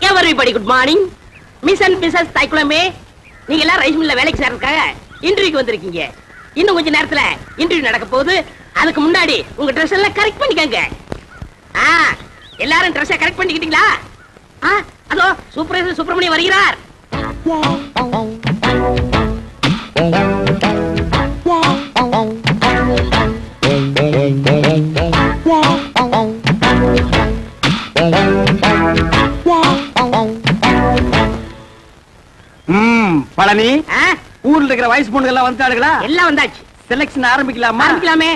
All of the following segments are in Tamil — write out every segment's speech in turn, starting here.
everybody good morning. Miss and Mrs. தைக்குளமே, நீங்க எல்லாம் ரைஸ் மில்ல வேலைக்கு சேர்றதுக்காக இன்டர்வியூக்கு வந்திருக்கீங்க. இன்னும் கொஞ்ச நேரத்துல இன்டர்வியூ நடக்க போகுது. அதுக்கு முன்னாடி உங்க Dress எல்லாம் கரெக்ட் பண்ணிக்கங்க. எல்லாரும் Dress கரெக்ட் பண்ணிக்கிட்டீங்களா? அதோ சூப்பர்வைசர் சுப்பிரமணியம் வருகிறார். பழனி, ஊர்ல இருக்கிற வயசு பொண்ணுங்க எல்லாம் வந்துட்டாளுங்களா? எல்லாம் வந்தாச்சு. செலக்ஷன் ஆரம்பிக்கலாமா? ஆரம்பிக்கலாமே.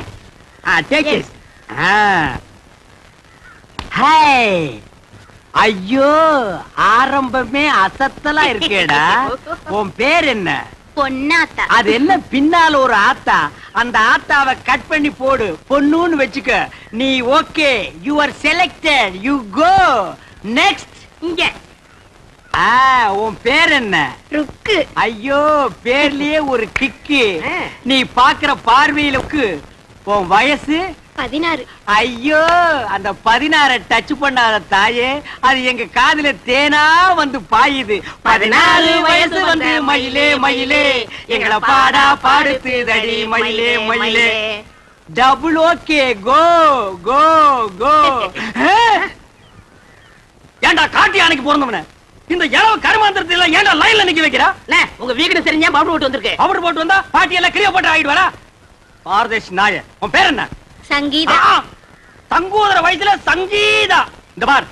Take it. ஹாய். ஐயோ, ஆரம்பமே அசத்தலா இருக்கேடா. உன் பேர் என்ன? பொன்னாத்தா. அது என்ன பின்னால ஒரு ஆத்தா? அந்த ஆத்தாவை கட் பண்ணி போடு, பொண்ணுன்னு வெச்சுக்க. நீ okay, you are selected, you go next. இங்க உன் பேர் என்ன? ருக்கு. ஐயோ, பேர்லயே ஒரு கிக்கு. நீ பாக்குற பார்வையிலுக்கு. உன் வயசு 16. ஐயோ, அந்த 16 டச் பண்ணாத தாயே, அது எங்க காதுல தேனா வந்து பாயுது. 14 வயசு வந்து மயிலே மயிலே எங்களை பாடா பாடுத்து தடி மயிலே மயிலே. டபுள் ஓகே, கோ கோ கோ. ஏண்டா காட்டி அன்னைக்கு பிறந்தவன இந்த இளவு கருமாந்திரத்தை எல்லாம் ஏண்டா லைன்ல நிக்க வைக்கிறா? உங்க வீடு தெரிஞ்சா பவுடர் போட்டு வந்திருக்கு. பவுடர் போட்டு வந்தா பாட்டி எல்லாம் கிளியோ போட்டு ஆகிட்டு வரா. பாரதேஷ் நாய, உன் பேர் என்ன? சங்கீதா. சங்கூதர வயசுல சங்கீதா. இந்த பார்,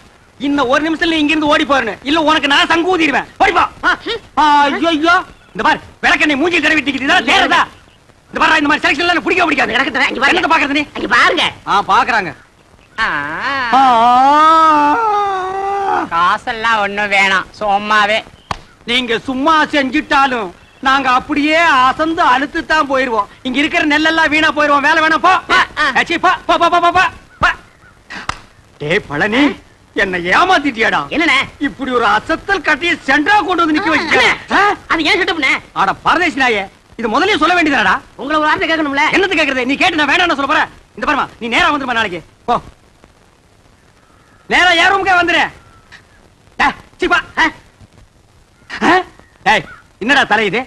இன்னும் ஒரு நிமிஷத்துல இங்க இருந்து ஓடி போறேன், இல்ல உனக்கு நான் சங்கூதிடுவேன். ஓடிப்பா. ஐயோ, இந்த பார், விளக்கெண்ணை மூஞ்சி தடவிட்டிக்கிட்டு இதெல்லாம் தேறதா? இந்த பார், இந்த மாதிரி செலக்ஷன் எல்லாம் பிடிக்க பிடிக்காது. என்னத்தை பாக்குறது நீ? அங்க பாருங்க. பாக்குறாங்க. காசெல்லாம் ஒண்ணும் வேணாம், சும்மாவே. நீங்க சும்மா செஞ்சிட்டாலும் நாங்க அப்படியே அசந்து அழுத்து தான் போயிருவோம். இங்க இருக்கிற நெல்லெல்லாம் வீணா போயிருவோம். வேலை வேணாம், போ. டேய் பழனி, என்ன ஏமாத்திட்டியாடா? என்ன இப்படி ஒரு அசத்தல் கட்டிய சென்ட்ரா கொண்டு வந்து நிக்க வச்சு. அது ஏன் செட்டப்னே? ஆட பரதேசி நாயே, இது முதல்லயே சொல்ல வேண்டியதாடா. உங்களை ஒரு வார்த்தை கேட்கணும்ல. என்னது கேக்குறது? நீ கேட்டு நான் வேணாம்னு சொல்ல போறேன். இந்த பாருமா, நீ நேரா வந்துருமா நாளைக்கு. போ, நேரா ஏ ரூமுக்கே வந்துரு. என்னடா தலை இது?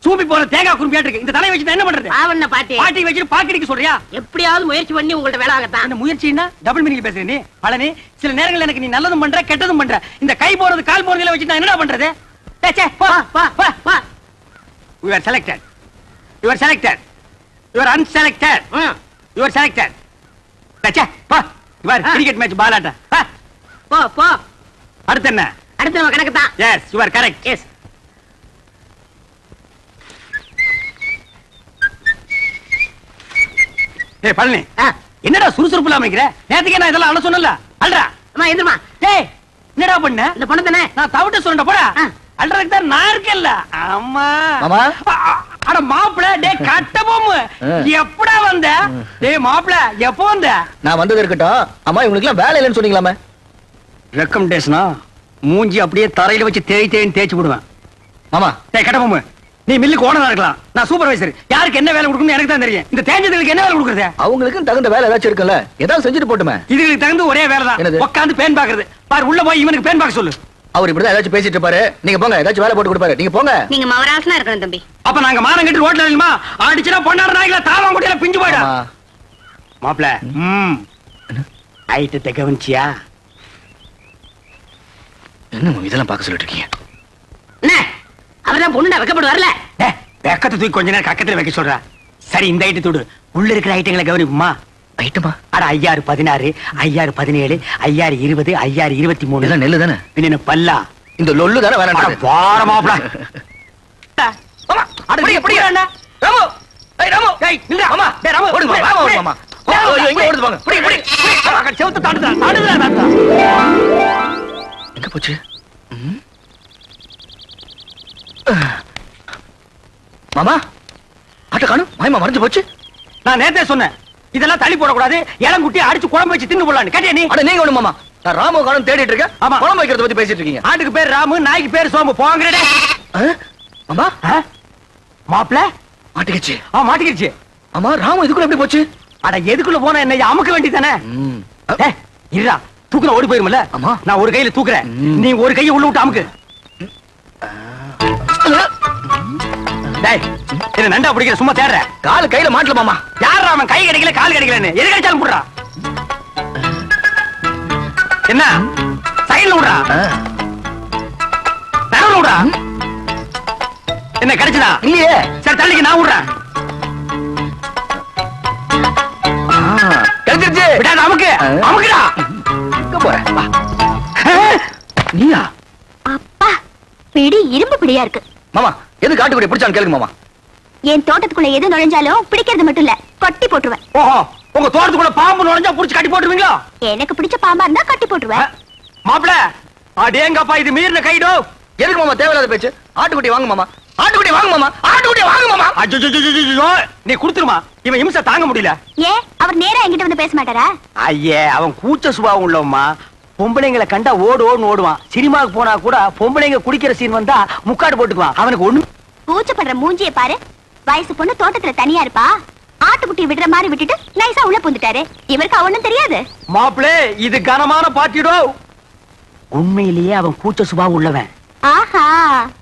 சூம்பி போற தேங்காய் குறும்பியாட்டு இருக்கு. இந்த தலையை வச்சு என்ன பண்றது? ஆவண்ண பாட்டி பாட்டி வச்சு பாக்கடிக்க சொல்றியா? எப்படியாவது முயற்சி பண்ணி உங்கள்ட்ட வேலை ஆகத்தான். அந்த முயற்சின்னா டபுள் மீனிங் பேசுற நீ பழனி. சில நேரங்கள் எனக்கு நீ நல்லதும் பண்ற கெட்டதும் பண்ற. இந்த கை போறது கால் போறதுல வச்சு நான் என்னடா பண்றது? You are selected. You are selected. You are unselected. You are selected. போ, you are cricket match ball ஆட்ட. போ போ. அடுத்து என்ன? அடுத்து நம்ம கணக்கு தான். Yes, you are correct. Yes. ஏய் பழனி, என்னடா சுறுசுறுப்பு இல்லாம இருக்கிற? நேத்துக்கே நான் இதெல்லாம் அழ சொன்னல. அல்றா. அம்மா எந்திரமா. டேய், என்னடா பண்ண? இந்த பொண்ணு தானே நான் தவிட்ட சொல்றேன் போடா. அல்றதுக்கு தான் நான் இருக்கேன்ல. அம்மா. மாமா. அட மாப்ள, டேய் கட்ட போமு. எப்படா வந்த? டேய் மாப்ள, எப்போ வந்த? நான் வந்தது இருக்கட்டும். அம்மா உங்களுக்கு எல்லாம் வேலை இல்லைன்னு சொன்னீங்களாமே. ரெக்கமெண்டேஷனா? மூஞ்சி அப்படியே தரையில வச்சு தேய்ன்னு தேய்ச்சு விடுவேன். மாமா. டேய் கட்ட போமு, நீ மில்லுக்கு ஓனரா இருக்கலாம், நான் சூப்பர்வைசர். யாருக்கு என்ன வேலை கொடுக்கணும் எனக்கு தான் தெரியும். இந்த தேஞ்சதுக்கு என்ன வேலை கொடுக்குறது? அவங்களுக்கு தகுந்த வேலை ஏதாச்சும் இருக்குல்ல, ஏதாவது செஞ்சுட்டு போட்டுமே. இதுக்கு தகுந்த ஒரே வேலை தான், உட்காந்து பேன் பாக்குறது. பாரு, உள்ள போய் இவனுக்கு பேன் பாக்க சொல்லு. அவர் இப்படிதான் ஏதாச்சும் பேசிட்டு இருப்பாரு. நீங்க போங்க, ஏதாச்சும் வேலை போட்டு கொடுப்பாரு. நீங்க போங்க. நீங்க மவராசனா இருக்கணும் தம்பி. அப்ப நாங்க மானம் கட்டி ரோட்ல நில்லுமா? அடிச்சுனா பொண்ணாட நாய்கள தாவா முடியல பிஞ்சு போய்டா. மாப்ள, ஐட்டத்தை கவனிச்சியா? என்ன இதெல்லாம் பார்க்க சொல்லிட்டு இருக்கீங்க? என்ன அவர்தான் பொண்ணுடா வெக்கப்பட்டு வரல. வெக்கத்தை தூக்கி கொஞ்ச நேரம் கக்கத்துல வைக்க சொல்ற. சரி, இந்த ஐட்டு தூடு. உள்ள இருக்கிற ஐட்டங்களை கவனிப்புமா? ஐட்டமா? அட 5016, 5017, 5020, 5023. இதெல்லாம் நெல்லு தானே? பின்ன பல்லா இந்த லொல்லு தானே வேணாம். பார மாப்ள. அட நீ எப்படி வேணா? ராமு, ஏய் ராமு, டேய் நில்ல. மாமா, டேய் ராமு, ஓடு மாமா, ஓடு மாமா. ஓ எங்க ஓடுது பாங்க. புடி புடி. செவுத்த தாண்டுடா. எங்க போச்சு? மாமா, ஆட்ட காணும். மாயமா மறைஞ்சு போச்சு. நான் நேத்தே சொன்னேன், இதெல்லாம் தள்ளி போடக்கூடாது, இளங்குட்டி அடிச்சு குழம்பு வச்சு தின்னு போடலான்னு. கேட்டியா நீ? அட நீங்க ஒண்ணு மாமா, நான் ராமு காணும் தேடிட்டு இருக்கேன். ஆமா, குழம்பு வைக்கிறத பத்தி பேசிட்டு இருக்கீங்க. ஆட்டுக்கு பேர் ராமு, நாய்க்கு பேர் சோம்பு. போங்கடே. மாமா, மாப்ள மாட்டிக்கிச்சு. மாட்டிக்கிச்சு. ஆமா, ராமு இதுக்குள்ள எப்படி போச்சு? அட எதுக்குள்ள போனா என்ன அமுக்க வேண்டியதானே? இருடா, தூக்குல ஓடி போயிருமில்ல. ஆமா. நான் ஒரு கையில தூக்குறேன், நீ ஒரு கையை உள்ள விட்டு அமுக்கு. டேய், என்ன நண்டா பிடிக்கிற, சும்மா தேடுற. கால் கையில மாட்டல மாமா. யாரா அவன் கை கிடைக்கல கால் கிடைக்கலன்னு எது கிடைச்சாலும் போடுறா. என்ன சைடுல விடுறா, நடுவுல விடுறா. என்ன கிடைச்சதா? இல்லையே. சரி தள்ளிக்கு, நான் விடுறேன். கிடைச்சிருச்சு. விடாத, அமுக்கு அமுக்குடா. எங்க போற? வா. நீயா? அப்பா பிடி இரும்பு பிடியா இருக்கு. மாமா எது காட்டுக்குடி பிடிச்சான்னு கேளுங்க மாமா. என் தோட்டத்துக்குள்ள எது நுழைஞ்சாலும் பிடிக்கிறது மட்டும் இல்ல, கொட்டி போட்டுருவேன். ஓஹோ, உங்க தோட்டத்துக்குள்ள பாம்பு நுழைஞ்சா புடிச்சு கட்டி போட்டுருவீங்களா? எனக்கு பிடிச்ச பாம்பா இருந்தா கட்டி போட்டுருவேன். மாப்பிள, அடேங்கப்பா, இது மீறின கைடோ. எதுக்கு மாமா தேவையில்லாத பேச்சு? ஆட்டுக்குட்டி வாங்க மாமா, ஆட்டுக்குட்டி வாங்க மாமா, ஆட்டுக்குட்டி வாங்க மாமா. அஜ்ஜோ, நீ குடுத்துருமா, இவன் இம்சை தாங்க முடியல. ஏன் அவர் நேரா என்கிட்ட வந்து பேச மாட்டாரா? ஐயே, அவன் கூச்ச சுபாவம் உள்ளவமா. பொம்பளைங்களை கண்டா ஓடு ஓடுன்னு ஓடுவான். சினிமாவுக்கு போனா கூட பொம்பளைங்க குடிக்கிற சீன் வந்தா முக்காடு போட்டுக்குவான். அவனுக்கு ஒண்ணு கூச்சப்படுற மூஞ்சியை பாரு. வயசு பொண்ணு தோட்டத்துல தனியா இருப்பா, ஆட்டுக்குட்டி விடுற மாதிரி விட்டுட்டு நைசா உள்ள புந்துட்டாரு. இவருக்கு அவனும் தெரியாது. மாப்பிளே, இது கனமான பாட்டிடோ. உண்மையிலேயே அவன் கூச்ச சுபாவம் உள்ளவன். ஆஹா,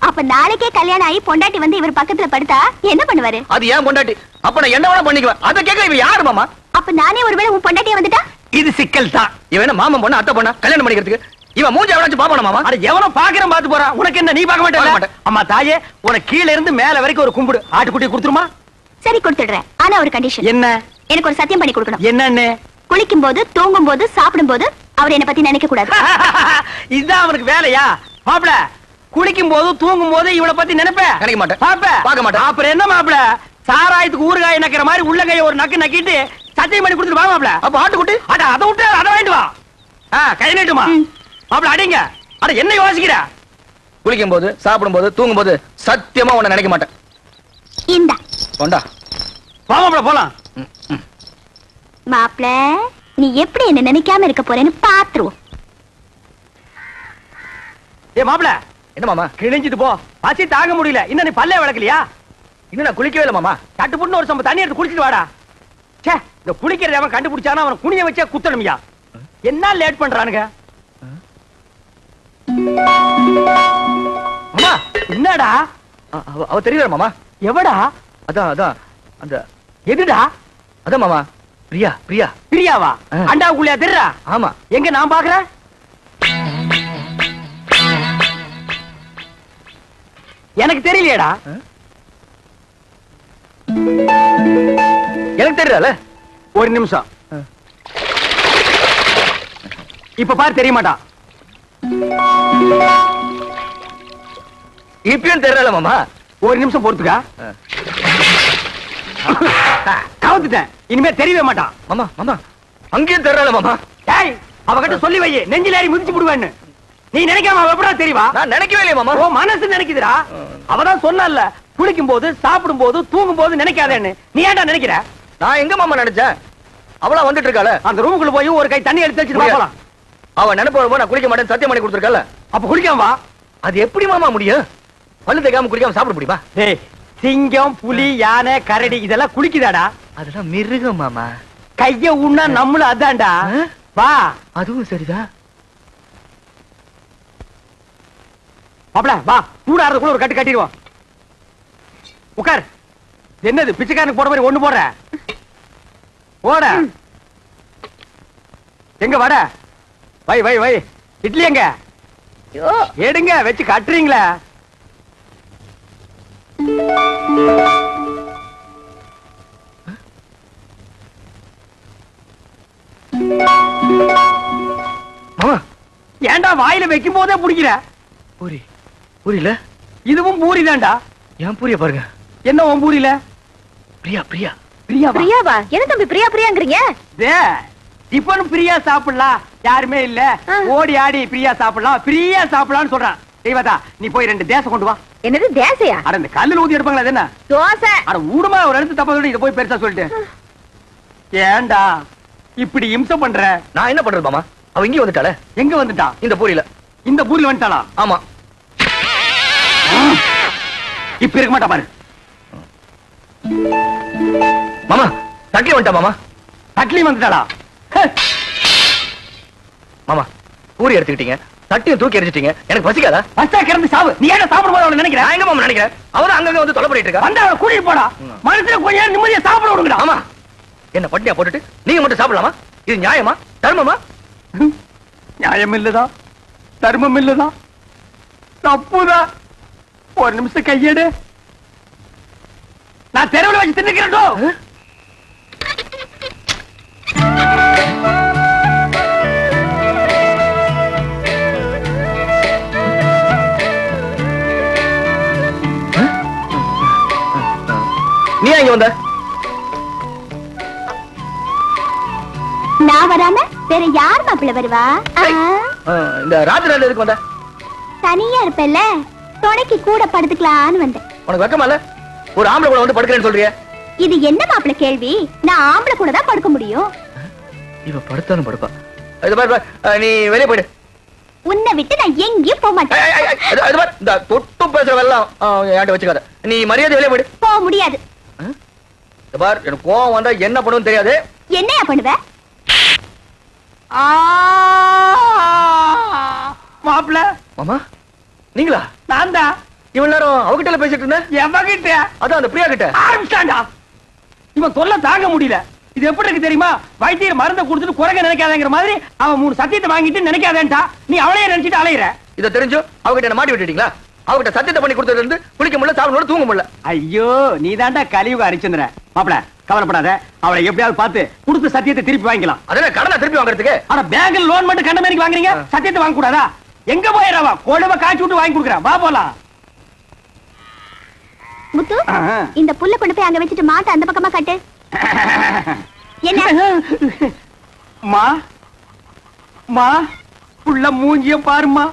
அப்ப நாளைக்கே கல்யாணம் ஆகி பொண்டாட்டி வந்து இவர் பக்கத்துல படுத்தா என்ன பண்ணுவாரு? அது ஏன் பொண்டாட்டி, அப்ப நான் என்ன வேணா பண்ணிக்குவேன். அத கேட்க இவன் யாரு மாமா? அப்ப நானே ஒருவேளை உன் பொண்டாட்டியா வந்துட்டா? இது சிக்கல் தான். இவன் என்ன மாமன் பொண்ணா அத்தை பொண்ணா கல்யாணம் பண்ணிக்கிறதுக்கு? இவன் மூஞ்சி எவனாச்சும் பாப்பானா மாமா? அட எவனோ பாக்குறேன் பாத்து போறான். உனக்கு என்ன, நீ பார்க்க பார்க்க மாட்டே? மாட்டேன். அம்மா தாயே, உனக்கு கீழ இருந்து மேல வரைக்கும் ஒரு கும்பிடு. ஆட்டுக்குட்டி கொடுத்துருமா? சரி கொடுத்துடுறேன். ஆனா ஒரு கண்டிஷன். என்ன? எனக்கு ஒரு சத்தியம் பண்ணி கொடுக்கணும். என்னன்னு? குளிக்கும் போது, தூங்கும் போது, சாப்பிடும் போது அவர் என்ன பத்தி நினைக்க கூடாது. இதுதான் அவனுக்கு வேலையா? மாப்பிள, குளிக்கும் போது தூங்கும் போது இவளை பத்தி நினைப்பேன்? நினைக்க மாட்டேன். பார்க்க மாட்டேன். அப்புறம் என்ன மாப்பிள, சாராயத்துக்கு ஊறுகாய் நக்கிற மாதிரி உள்ள கைய ஒரு நக்கு நக்கிட்டு சத்தியம் பண்ணி கொடுத்துட்டு வா மாப்பிள. அப்ப ஆட்டுக்குட்டி அதை விட்டு அதை வாங்கிட்டு வா. கை நீட்டுமா மாப்பிள. அடிங்க. அட என்ன யோசிக்கிற? குளிக்கும் போது, சாப்பிடும் போது, தூங்கும் போது சத்தியமா உன்னை நினைக்க மாட்டேன். இந்த கொண்டா. வா மாப்பிள போலாம். மாப்பிள, நீ எப்படி என்ன நினைக்காம இருக்க போறேன்னு பாத்துருவோம். ஏ மாப்பிள, என்ன மாமா? கிழிஞ்சிட்டு போ, பசி தாங்க முடியல. இன்னும் நீ பல்லே வளர்க்கலையா? இன்னும் நான் குளிக்கவே இல்லை மாமா. கட்டு புண்ணு ஒரு சம்ப தண்ணி எடுத்து குளிச்சிட்டு வாடா. சே, இந்த குளிக்கிறத அவன் கண்டுபிடிச்சானா அவன் குனிய வச்சே குத்தணுமியா. என்ன லேட் பண்றானுங்க? மாமா என்னடா? அவ தெரியல மாமா. எவடா? அதான் அதான் அந்த எதுடா? அதான் மாமா, பிரியா பிரியா. பிரியாவா? அண்டாவுக்குள்ளயா தெரியா? ஆமா. எங்க நான் பாக்குறேன்? எனக்கு தெரியலையேடா. எனக்கு தெரியல. ஒரு நிமிஷம். இப்ப பாரு, தெரிய மாட்டான். இப்பயும் தெரியல மாமா. ஒரு நிமிஷம் பொறுத்துக்கா. கவுத்துட்டேன். இனிமே தெரியவே மாட்டான். மாமா மாமா அங்கேயும் தெரியல மாமா. டேய், அவகிட்ட சொல்லி வை, நெஞ்சில ஏறி மிதிச்சு விடுவேன்னு. நீ நினைக்காம அவ எப்படா தெரியவா? நான் நினைக்கவே இல்லையே மாமா. ஓ மனசு நினைக்குதுடா. அவதான் சொன்னல்ல, குளிக்கும் போது, சாப்பிடும் போது, தூங்கும் போது நினைக்காதேன்னு. நீ ஏன்டா நினைக்கிற? நான் எங்க மாமா நினைச்சேன்? அவளா வந்துட்டு இருக்காள. அந்த ரூமுக்குள்ள போய் ஒரு கை தண்ணி எடுத்து வச்சுட்டு வா போலாம். அவ நினைப்பு வரும்போது நான் குளிக்க மாட்டேன் சத்தியம் பண்ணி கொடுத்துருக்கல. அப்ப குளிக்காம வா. அது எப்படி மாமா முடியும்? பல்லு தேய்க்காம குளிக்காம சாப்பிட முடியுமா? டேய், சிங்கம், புலி, யானை, கரடி இதெல்லாம் குளிக்குதாடா? அதெல்லாம் மிருகம் மாமா. கைய உண்ணா நம்மளும் அதான்டா. வா. அதுவும் சரிதான். மாப்ள வா, கூடாறதுக்குள்ள ஒரு கட்டு கட்டிடுவோம். உட்கார். என்னது பிச்சைக்காரனுக்கு போற மாதிரி ஒண்ணு போடுற? போட. எங்க வட? வை வை வை. இட்லி எங்க? எடுங்க, வச்சு கட்டுறீங்களா? மாமா ஏன்டா வாயில வைக்கும் போதே பிடிக்கிற? பூரி பூரியில இதுவும் பூரி தான்டா. ஏன் பூரிய பாருங்க. என்ன உன் பூரியில? பிரியா பிரியா பிரியாவா? பிரியாவா? என்ன தம்பி பிரியா பிரியாங்கறீங்க? டிபன் பிரியா சாப்பிடலாம், யாருமே இல்ல. ஓடி ஆடி பிரியா சாப்பிடலாம், பிரியா சாப்பிடலாம்னு சொல்றான். தெய்வதா, நீ போய் 2 தேசம் கொண்டு வா. என்னது தேசையா? அட இந்த கல்லுல ஊதி எடுப்பாங்களா? அது என்ன தோசை? அட ஊடுமா, ஒரு இடத்து தப்பா சொல்லி இத போய் பெருசா சொல்லிட்டு. ஏன்டா இப்படி இம்சை பண்ற? நான் என்ன பண்றது மாமா? அவ இங்கே வந்துட்டாளே. எங்க வந்துட்டா? இந்த பூரியில. இந்த பூரியில வந்துட்டாளா? ஆமா. இப்ப இருக்க மாட்டா பாரு. மாமா தட்லி வந்துட்டா மாமா. தட்லி வந்துட்டாளா? மாமா பூரி எடுத்துக்கிட்டீங்க, தட்டியும் தூக்கி எரிஞ்சிட்டீங்க. எனக்கு பசிக்காதா? பஸ்டா கிடந்து சாவு. நீ ஏன் சாப்பிடும்போது அவளை நினைக்கிறேன்? நான் எங்க மாமா நினைக்கிறேன்? அவதான் அங்கங்க வந்து தொலை பண்ணிட்டு இருக்கா. வந்து அவளை கூட்டிட்டு போடா. மனசுல கொஞ்ச நேரம் நிம்மதியா சாப்பிட விடுங்கடா. ஆமா, என்ன பட்டினியா போட்டுட்டு நீங்க மட்டும் சாப்பிடலாமா? இது நியாயமா, தர்மமா? நியாயம் இல்லதா, தர்மம் இல்லதா, தப்புதான். ஒரு நிமிஷம் கையெடு. நான் தெருவில் வச்சு தின்னுக்கிறேன். நீ இங்க வந்த? நான் வராம வேற யார் மாப்பிள்ள வருவா? இந்த ராத்திரி எதுக்கு வந்த? தனியா இருப்பேல்ல, துணைக்கு கூட படுத்துக்கலான்னு வந்தேன். உனக்கு வெக்கமா இல்ல? ஒரு ஆம்பளை கூட வந்து படுக்கிறேன்னு சொல்றிய? இது என்ன மாப்பிள்ள கேள்வி? நான் ஆம்பளை கூட தான் படுக்க முடியும். இவ படுத்தாலும் படுப்பா. இது பாரு, நீ வெளியே போயிடு. உன்னை விட்டு நான் எங்கேயும் போக மாட்டேன். இந்த தொட்டு பேசுறவெல்லாம் என்கிட்ட வச்சுக்காத. நீ மரியாதை வெளியே போயிடு. போக முடியாது. பார், எனக்கு கோவம் வந்தா என்ன பண்ணுன்னு தெரியாது. என்னையா பண்ணுவ? மாப்பிள்ள. மாமா நீங்களா? நான் தான். இவன் நேரம் அவகிட்ட பேசிட்டு இருந்தேன். எவகிட்ட? அதான் அந்த பிரியா கிட்ட. ஆரம்பிச்சாண்டா. இவன் தொல்லை தாங்க முடியல. இது எப்படி இருக்கு தெரியுமா? வைத்தியர் மருந்தை கொடுத்துட்டு குறைக்க நினைக்காதங்கிற மாதிரி அவன் 3 சத்தியத்தை வாங்கிட்டு நினைக்காதேன்டா. நீ அவளையே நினைச்சிட்டு அலையிற. இதை தெரிஞ்சோ அவகிட்ட என்ன மாட்டி விட்டுட்டீங்களா? அவகிட்ட சத்தியத்தை பண்ணி கொடுத்ததுல இருந்து குளிக்க முடியல, சாப்பிட முடியல, தூங்க முடியல. ஐயோ, நீ தாண்டா கலியுக ஹரிச்சந்திரன். மாப்பிள கவலைப்படாத, அவளை எப்படியாவது பார்த்து கொடுத்த சத்தியத்தை திருப்பி வாங்கிக்கலாம். அதெல்லாம் கடனை திருப்பி வாங்குறதுக்கு? ஆனா பேங்க்ல லோன் மட்டும் கண்ட மாதிரி வாங்குறீங்க, சத்தியத்தை வாங்க கூடாதா? எங்க போயிடவா? கொழுவ காய்ச்சி விட்டு வாங்கி கொடுக்குறேன். வா போலாம். முத்து, இந்த புல்ல கொண்டு போய் அங்க வச்சுட்டு மாட்ட அந்த பக்கமா கட்டு. என்ன? மா மா புள்ள மூஞ்சியம் பாருமா.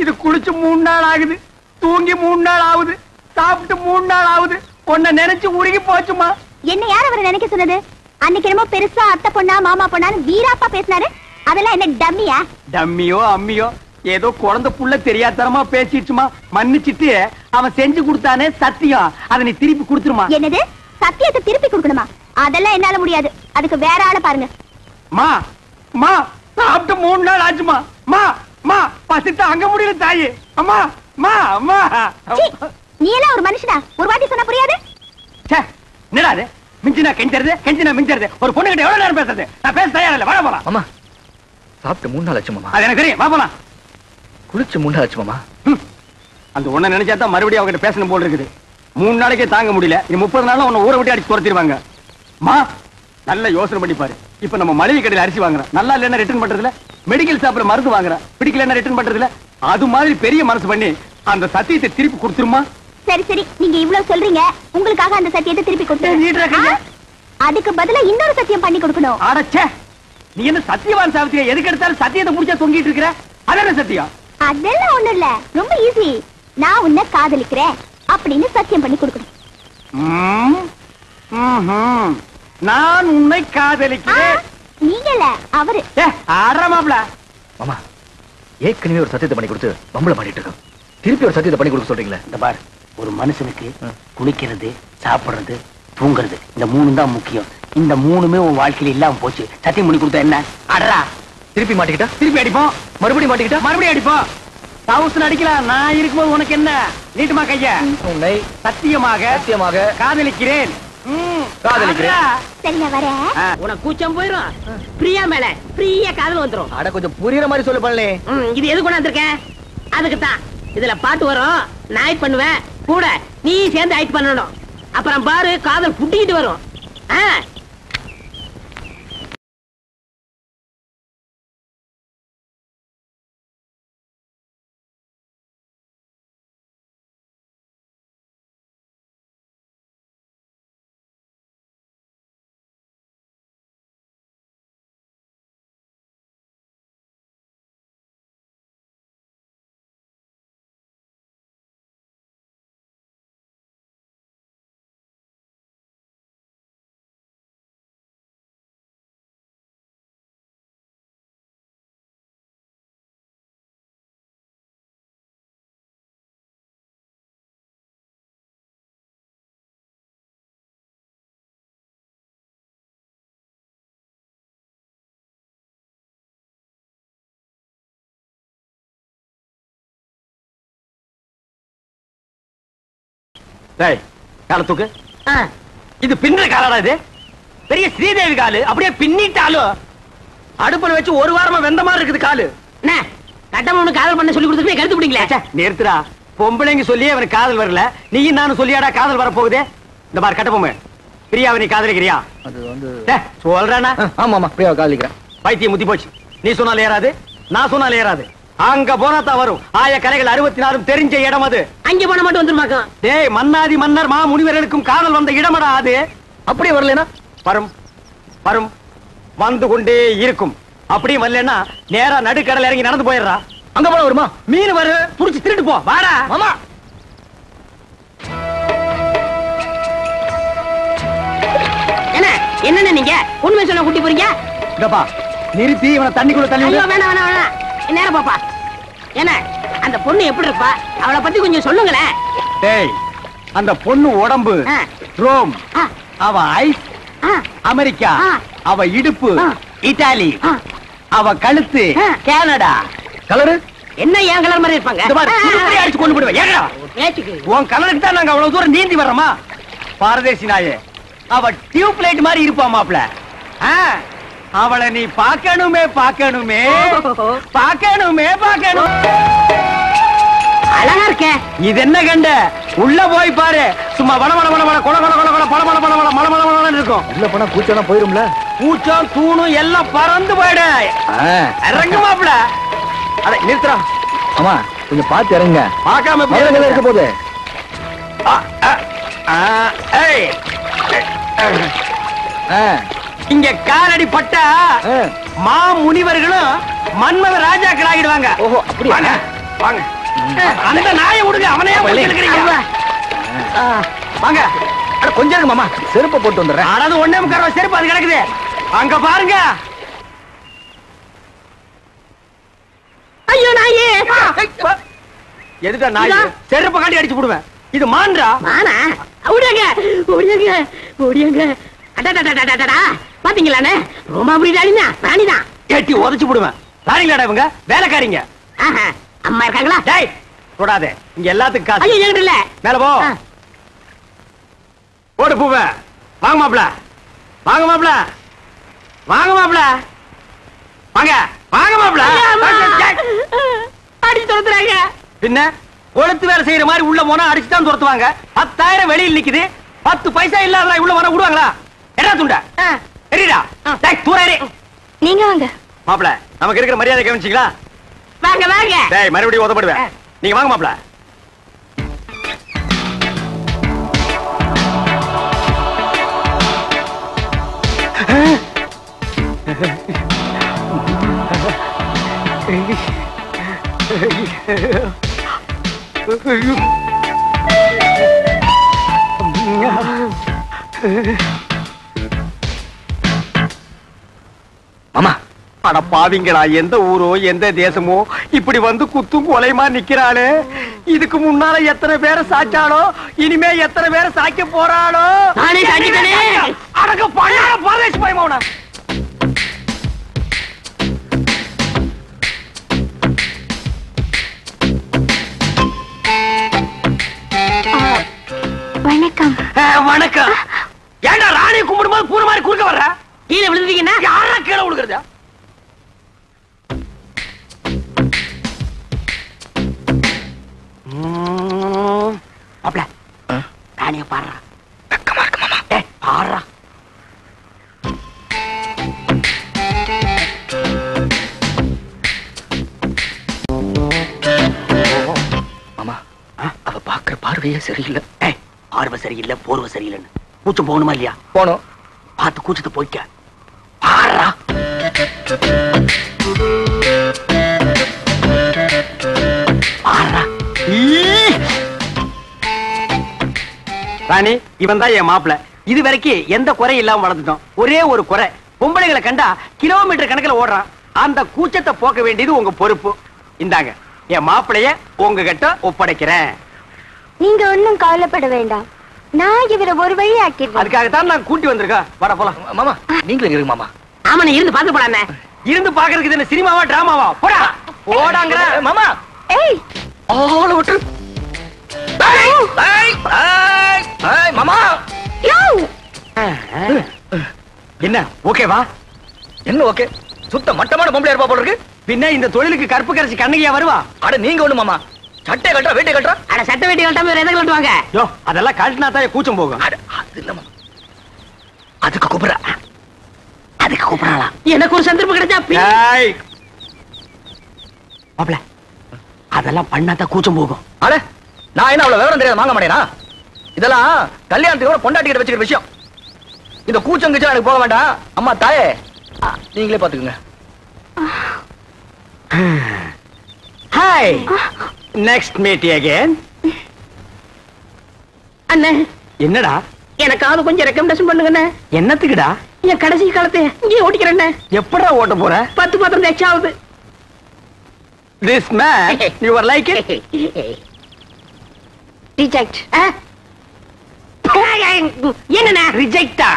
இது குளிச்சு 3 நாள் ஆகுது, தூங்கி 3 நாள் ஆகுது, சாப்பிட்டு 3 நாள் ஆகுது. உன்னை நினைச்சு உருகி போச்சுமா. என்ன யார் அவரை நினைக்க சொன்னது? அன்னைக்கு என்னமோ பெருசா அத்தை பொண்ணா மாமா பொண்ணான்னு வீராப்பா பேசினாரு. அதெல்லாம் என்ன டம்மியா? டம்மியோ அம்மியோ ஏதோ குழந்தை புள்ள தெரியாதனமா பேசிடுச்சுமா. மன்னிச்சிட்டு அவன் செஞ்சு கொடுத்தானே சத்தியம், அதை நீ திருப்பி கொடுத்துருமா. என்னது? சத்தியத்தை திருப்பி கொடுக்கணுமா? அதெல்லாம் என்னால முடியாது. அதுக்கு வேற ஆளை பாருங்க. மா மா சாப்பிட்டு 3 நாள் ஆச்சுமா. மா மா பசித்து அங்க முடியல தாயி. அம்மா மா அம்மா. சீ, நீ எல்லாம் ஒரு மனுஷனா? ஒரு வாட்டி சொன்னா புரியாது? என்னடா அது? மிஞ்சினா கெஞ்சறது, கெஞ்சினா மிஞ்சறது. ஒரு பொண்ணு கிட்ட எவ்வளவு நேரம் பேசுறது? நான் பேச தயார் இல்ல. வர போலாம். மாமா சாப்பிட்டு 3 நாள் ஆச்சு மாமா. அது எனக்கு தெரியும். வா போலாம். குளிச்சு 3 நாள் ஆச்சு மாமா. அந்த ஒண்ண நினைச்சா தான் மறுபடியும் அவகிட்ட பேசணும் போல இருக்குது. 3 நாளைக்கே தாங்க முடியல. இனி 30 நாள்ல உன்னை ஊரை விட்டு அடிச்சு துரத்திடுவாங்க. மா நல்ல யோசனை பண்ணி பாரு. இப்ப நம்ம மளிகை கடையில அரிசி வாங்குறோம், நல்லா இல்லைன்னா ரிட்டர்ன் பண்றதுல, மெடிக்கல் ஷாப்ல மருந்து வாங்குறோம், பிடிக்கலன்னா ரிட்டர்ன் பண்றதுல, அது மாதிரி பெரிய மனசு பண்ணி அந்த சத்தியத்தை திருப்பி கொடுத்துருமா. சரி சரி, நீங்க இவ்வளவு சொல்றீங்க, உங்களுக்காக அந்த சத்தியத்தை திருப்பி கொடுத்து அதுக்கு பதிலா இன்னொரு சத்தியம் பண்ணி கொடுக்கணும். அடச்சே, நீ என்ன சத்தியவான் சாவித்திரியா? எதுக்கு எடுத்தாலும் சத்தியத்தை முடிச்சா தொங்கிட்டு இருக்கிற? அதான சத்தியம்? அதெல்லாம் ஒண்ணும் இல்ல, ரொம்ப ஈஸி. நான் உன்னை காதலிக்கிறேன் அப்படின்னு சத்தியம் பண்ணி கொடுக்கணும். நான் உன்னை காதலிக்கிறேன். நீங்கல அவரு. ஆறாமாப்ல. மாமா ஏற்கனவே ஒரு சத்தியத்தை பண்ணி கொடுத்து பம்பளை பண்ணிட்டு இருக்கோம். திருப்பி ஒரு சத்தியத்தை பண்ணி கொடுக்க சொல்றீங்களே. இந்த பார், ஒரு மனுஷனுக்கு குளிக்கிறது, சாப்பிடுறது, தூங்குறது, இந்த 3 தான் முக்கியம். இந்த 3மே உன் வாழ்க்கையில இல்லாம போச்சு. சத்தியம் பண்ணி கொடுத்தா என்ன? அடரா, திருப்பி மாட்டிக்கிட்டா திருப்பி அடிப்போம். மறுபடியும் மாட்டிக்கிட்டா மறுபடியும் அடிப்போம். தவுசன் அடிக்கலாம். நான் இருக்கும்போது உனக்கு என்ன? நீட்டுமா கைய. உன்னை சத்தியமாக சத்தியமாக காதலிக்கிறேன். காதலிக்கிறேன். சரி, நான் வரேன். உனக்கு கூச்சம் போயிரும். பிரியா மேல பிரியா காதல் வந்துரும். அட கொஞ்சம் புரியுற மாதிரி சொல்லு பண்ணலே. இது எது கொண்டாந்துருக்க? அதுக்குத்தான் இதுல பாட்டு வரும், நான் ஆக்ட் பண்ணுவேன், கூட நீ சேர்ந்து ஆக்ட் பண்ணணும். அப்புறம் பாரு காதல் புட்டிக்கிட்டு வரும். டேய் கால தூக்கு. இது பின்ன காலடா இது. பெரிய ஸ்ரீதேவி காலு அப்படியே பின்னிட்டாலும் அடுப்புல வச்சு ஒரு வாரமா வெந்த மாதிரி இருக்குது காலு. என்ன கட்டமனு காதல் பண்ண சொல்லி கொடுத்துட்டு கருத்து பிடிங்களே. நிறுத்துடா. பொம்பளைங்க சொல்லி அவனுக்கு காதல் வரல, நீயும் நானும் சொல்லியாடா காதல் வர போகுதே. இந்த மாதிரி கட்டப்பொம்மை பிரியாவை நீ காதலிக்கிறியா? அது வந்து சொல்றானா? ஆமா ஆமா பிரியாவை காதலிக்கிறேன். பைத்தியம் முத்தி போச்சு. நீ சொன்னாலும் ஏறாது, நான் சொன்னாலும் ஏறாது. அங்க போனா தான் வரும். ஆய கலைகள் 64 தெரிஞ்ச இடம் அது. அங்க போன மட்டும் வந்துருமாக்கும். டேய் மன்னாதி மன்னர் மா முனிவர்களுக்கும் காதல் வந்த இடமடா அது. அப்படியே வரலனா வரும் வரும் வந்து கொண்டே இருக்கும். அப்படியே வரலன்னா நேரா நடுக்கடல் இறங்கி நடந்து போயிடுறா. அங்க போன வருமா? மீன் வரு புடிச்சு திருட்டு போ. வாடா மாமா. என்ன நீங்க உண்மை சொல்ல கூட்டி போறீங்க? இதப்பா நிறுத்தி இவனை தண்ணிக்குள்ள தள்ளி ஐயோ வேணாம் வேணாம் வேணாம். நேரம் பாப்பா. என்ன அந்த பொண்ணு எப்படி இருப்பா? அவளை பத்தி கொஞ்சம் சொல்லுங்களேன். டேய் அந்த பொண்ணு உடம்பு ரோம், அவ ஐஸ் அமெரிக்கா, அவ இடுப்பு இத்தாலி, அவ கழுத்து கனடா. கலரு என்ன ஏன் கலர் மாதிரி இருப்பாங்க? இந்த மாதிரி இப்படி அடிச்சு கொண்டு போடுவேன். ஏங்கடா ஏச்சுக்கு உன் கலருக்கு தான் நாங்க அவ்வளவு தூரம் நீந்தி வர்றோமா? பாரதேசி நாயே, அவ டியூப் லைட் மாதிரி இருப்பா மாப்ள. அவளை நீ பார்க்கணுமே பார்க்கணுமே பார்க்கணுமே பார்க்கணும். அழகா இருக்க. இது என்ன கண்ட? உள்ள போய் பாரு. சும்மா வள வள வள வள கொல கொல கொல கொல பள பள பள பள மள மள மள இருக்கும். உள்ள போனா கூச்சம் போயிரும்ல. பூச்சம் தூணும் எல்லாம் பறந்து போயிடு. இறங்கு மாப்ள. அட நிறுத்துறா. ஆமா கொஞ்சம் பார்த்து இறங்க. பார்க்காம மேல இருக்க போகுது. இங்க காலடி பட்டா மா முனிவர்களும் மன்மத ராஜாக்கள் ஆகிடுவாங்க. ஓஹோ அப்படியா? வாங்க வாங்க. அந்த நாயை விடுங்க. அவனையே போட்டுக்கிறீங்க. வாங்க. அட கொஞ்சம் இருங்க மாமா, செருப்பை போட்டு வந்துடுறேன். அதாவது ஒண்ணே முக்கால் செருப்பு அது கிடக்குது. அங்க பாருங்க. ஐயோ நாயே. எதுடா நாய்? செருப்பு காட்டி அடிச்சு போடுவேன். இது மான்றா? மானா? ஓடியாங்க ஓடியாங்க ஓடியாங்க. அடடடடடடடா பாத்தீங்களானே? ரோமா புரியாடினா ராணிதான். ஏட்டி உதைச்சு போடுவேன். ராணிங்களாடா இவங்க? வேலைக்காரிங்க. அம்மா இருக்காங்களா? டேய் தொடாதே. இங்க எல்லாத்துக்கும் காசு. ஐயோ என்கிட்ட இல்ல. மேல போ. ஓடு பூவ. வாங்க மாப்ள. வாங்க மாப்ள. வாங்க மாப்ள. வாங்க வாங்க மாப்ள. அடிச்சு துரத்துறாங்க. பின்ன கொளுத்து வேலை செய்யற மாதிரி உள்ள போனா அடிச்சு தான் துரத்துவாங்க. 10,000 வெளியில் நிக்குது. 10 பைசா இல்லாத உள்ள வர விடுவாங்களா? என்ன துண்ட? சரிடா. டேய் தூரேறி. நீங்க வாங்க. மாப்ள நமக்கு இருக்கிற மரியாதை கவனிச்சீங்களா? வாங்க வாங்க. டேய் மறுபடியும் உதப்படுவேன். நீங்க வாங்க மாப்ள. மாமா அட பாவிங்களா, எந்த ஊரோ எந்த தேசமோ இப்படி வந்து குத்தும் கொலைமா நிக்கிறாளே. இதுக்கு முன்னால எத்தனை பேரை சாச்சாலோ, இனிமே எத்தனை பேரை சாய்க்க போறாளோ. நானே சாச்சிட்டேனே. அடக்க பழைய பாரதேசி பயமாவனா. வணக்கம். வணக்கம். ஏண்டா ராணியை கும்பிடும்போது பூர மாதிரி குறுக்க வர்ற? கீழே விழுந்தீங்கன்னா யாரா கீழே விழுகிறதா? அப்பல ராணிய பாடுறா. வெக்கமா இருக்கு மாமா. பாடுறா. மாமா அவ பாக்குற பார்வையே சரியில்லை. பார்வை சரியில்லை, போர்வை சரியில்லைன்னு கூச்சம் போகணுமா இல்லையா? போனோம். பார்த்து கூச்சத்தை போய்க்க. பாடுறா. பாடுறா. ராணி இவன் தான் என் மாப்பிள. இது வரைக்கும் எந்த குறை இல்லாம வளர்ந்துட்டோம். ஒரே ஒரு குறை, பொம்பளைகளை கண்டா கிலோமீட்டர் கணக்கில் ஓடுறான். அந்த கூச்சத்தை போக்க வேண்டியது உங்க பொறுப்பு. இந்தாங்க என் மாப்பிளைய உங்ககிட்ட ஒப்படைக்கிறேன். நீங்க ஒண்ணும் கவலைப்பட வேண்டாம். நான் இவரை ஒரு வழி ஆக்கிடுறேன். அதுக்காகத்தான் நான் கூட்டி வந்திருக்கேன். வர போலாம். மாமா நீங்களும் இருங்க மாமா. ஆமா நீ இருந்து பாத்து போடானே. இருந்து பாக்குறதுக்கு என்ன சினிமாவா டிராமாவா? போடா போடாங்கற மாமா. ஏய் ஆள விட்டு. மாமா என்ன ஓகேவா? என்ன ஓகே? சுத்த மட்டமான பொம்பளை இருப்பா போல இருக்கு. பின்ன இந்த தொழிலுக்கு கருப்பு கரைச்சி கண்ணகியா வருவா? அட நீங்க ஒண்ணு மாமா, சட்டை கட்டுறா வேட்டை கட்டுறா. அட சட்டை வேட்டி கட்டாம வேற எதை கட்டுவாங்க? யோ அதெல்லாம் கழட்டினா தான் கூச்சம் போகும். அட அது இல்ல மாமா, அதுக்கு கூப்பிடுறா. அதுக்கு கூப்பிடலாம். எனக்கு ஒரு சந்தர்ப்பம் கிடைச்சா மாப்ள அதெல்லாம் பண்ணாதான் கூச்சம் போகும். அட நான் என்ன அவ்வளவு விவரம் தெரியாத வாங்க மாட்டேனா? இதெல்லாம் கல்யாணத்துக்கு பொண்டாட்டிக்கிட்ட வச்சுக்கிற விஷயம். இந்த கூச்சம் கிச்சம் எனக்கு போக வேண்டாம். அம்மா தாயே நீங்களே பாத்துக்குங்க. Hi, next meet again. அண்ணே என்னடா? எனக்காவது கொஞ்சம் ரெக்கமெண்டேஷன் பண்ணுங்கண்ணே. என்னத்துக்குடா? என் கடைசி காலத்தை இங்கே ஓட்டிக்கிறேன். எப்படா ஓட்ட போற? 10 பாத்திரம் எக்ஸ்ட்ரா ஆகுது. This man, you are like it? Reject. என்னண்ணே ரிஜெக்டா?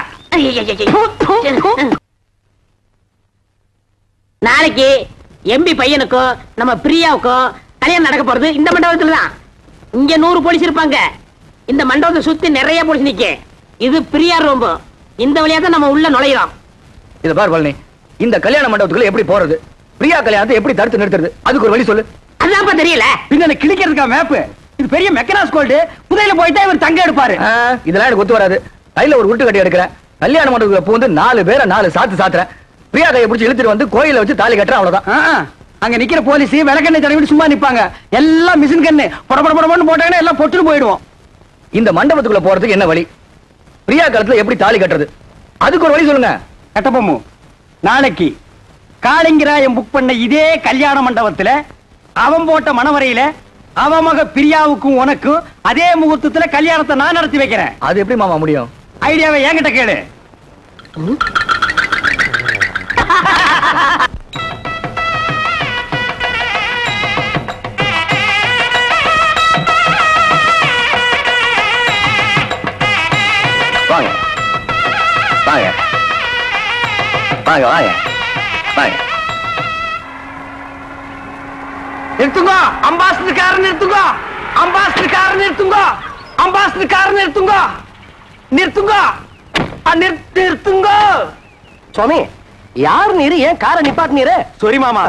நாளைக்கு எம்பி பையனுக்கும் நம்ம பிரியாவுக்கும் கல்யாணம் நடக்க போறது இந்த மண்டபத்துல தான். இங்க 100 போலீஸ் இருப்பாங்க. இந்த மண்டபத்தை சுத்தி நிறைய போலீஸ் நிக்க. இது பிரியா ரூம். இந்த வழியா தான் நம்ம உள்ள நுழையலாம். இத பார் பழனி, இந்த கல்யாண மண்டபத்துக்குள்ள எப்படி போறது? பிரியா கல்யாணத்தை எப்படி தடுத்து நிறுத்துறது? அதுக்கு ஒரு வழி சொல்லு. அதான்ப்பா தெரியல. பின்ன கிளிக்கிறதுக்கா மேப்? இது பெரிய மெக்கனாஸ் கோல்டு. புதையில போயிட்டா இவர் தங்க எடுப்பாரு. இதெல்லாம் எனக்கு ஒத்து வராது. கையில ஒரு உருட்டு கட்டி எடுக்கிறேன். கல்யாண மண்டபத்துக்குள்ள பூந்து 4 பேரை 4 சாத்து சாத்துறேன். பிரியா கையை பிடிச்சி இழுத்துட்டு வந்து கோயில வச்சு தாலி கட்டுறேன். அவ்வளவுதான். அங்க நிக்கிற போலீஸ் விளக்கெண்ணெய் தடவிட்டு சும்மா நிப்பாங்க. எல்லாம் மிஷின் கண்ணு படபடபடன்னு போட்டாங்கன்னா எல்லாம் பொட்டுன்னு போயிடுவோம். இந்த மண்டபத்துக்குள்ள போறதுக்கு என்ன வழி? பிரியா காலத்துல எப்படி தாலி கட்டுறது? அதுக்கு ஒரு வழி சொல்லுங்க. கட்டப்பொம்மு, நாளைக்கு காளிங்கராயன் புக் பண்ண இதே கல்யாண மண்டபத்துல அவன் போட்ட மணவரையில அவன் மக பிரியாவுக்கும் உனக்கும் அதே முகூர்த்தத்துல கல்யாணத்தை நான் நடத்தி வைக்கிறேன். அது எப்படி மாமா முடியும்? ஐடியாவை என்கிட்ட கேளு. வாங்க வாங்க வாங்க வாங்க வாங்க. நிறுத்துங்க, அம்பாசிடர் கார் நிறுத்துங்க, அம்பாசிடர் கார் நிறுத்துங்க, அம்பாசிடர் கார் நிறுத்துங்க, நிறுத்துங்க, நிறுத்துங்க. சுவாமி, யார் நீரு? ஏன் காரை நிப்பாட்டு நீரு? சாரி மாமா,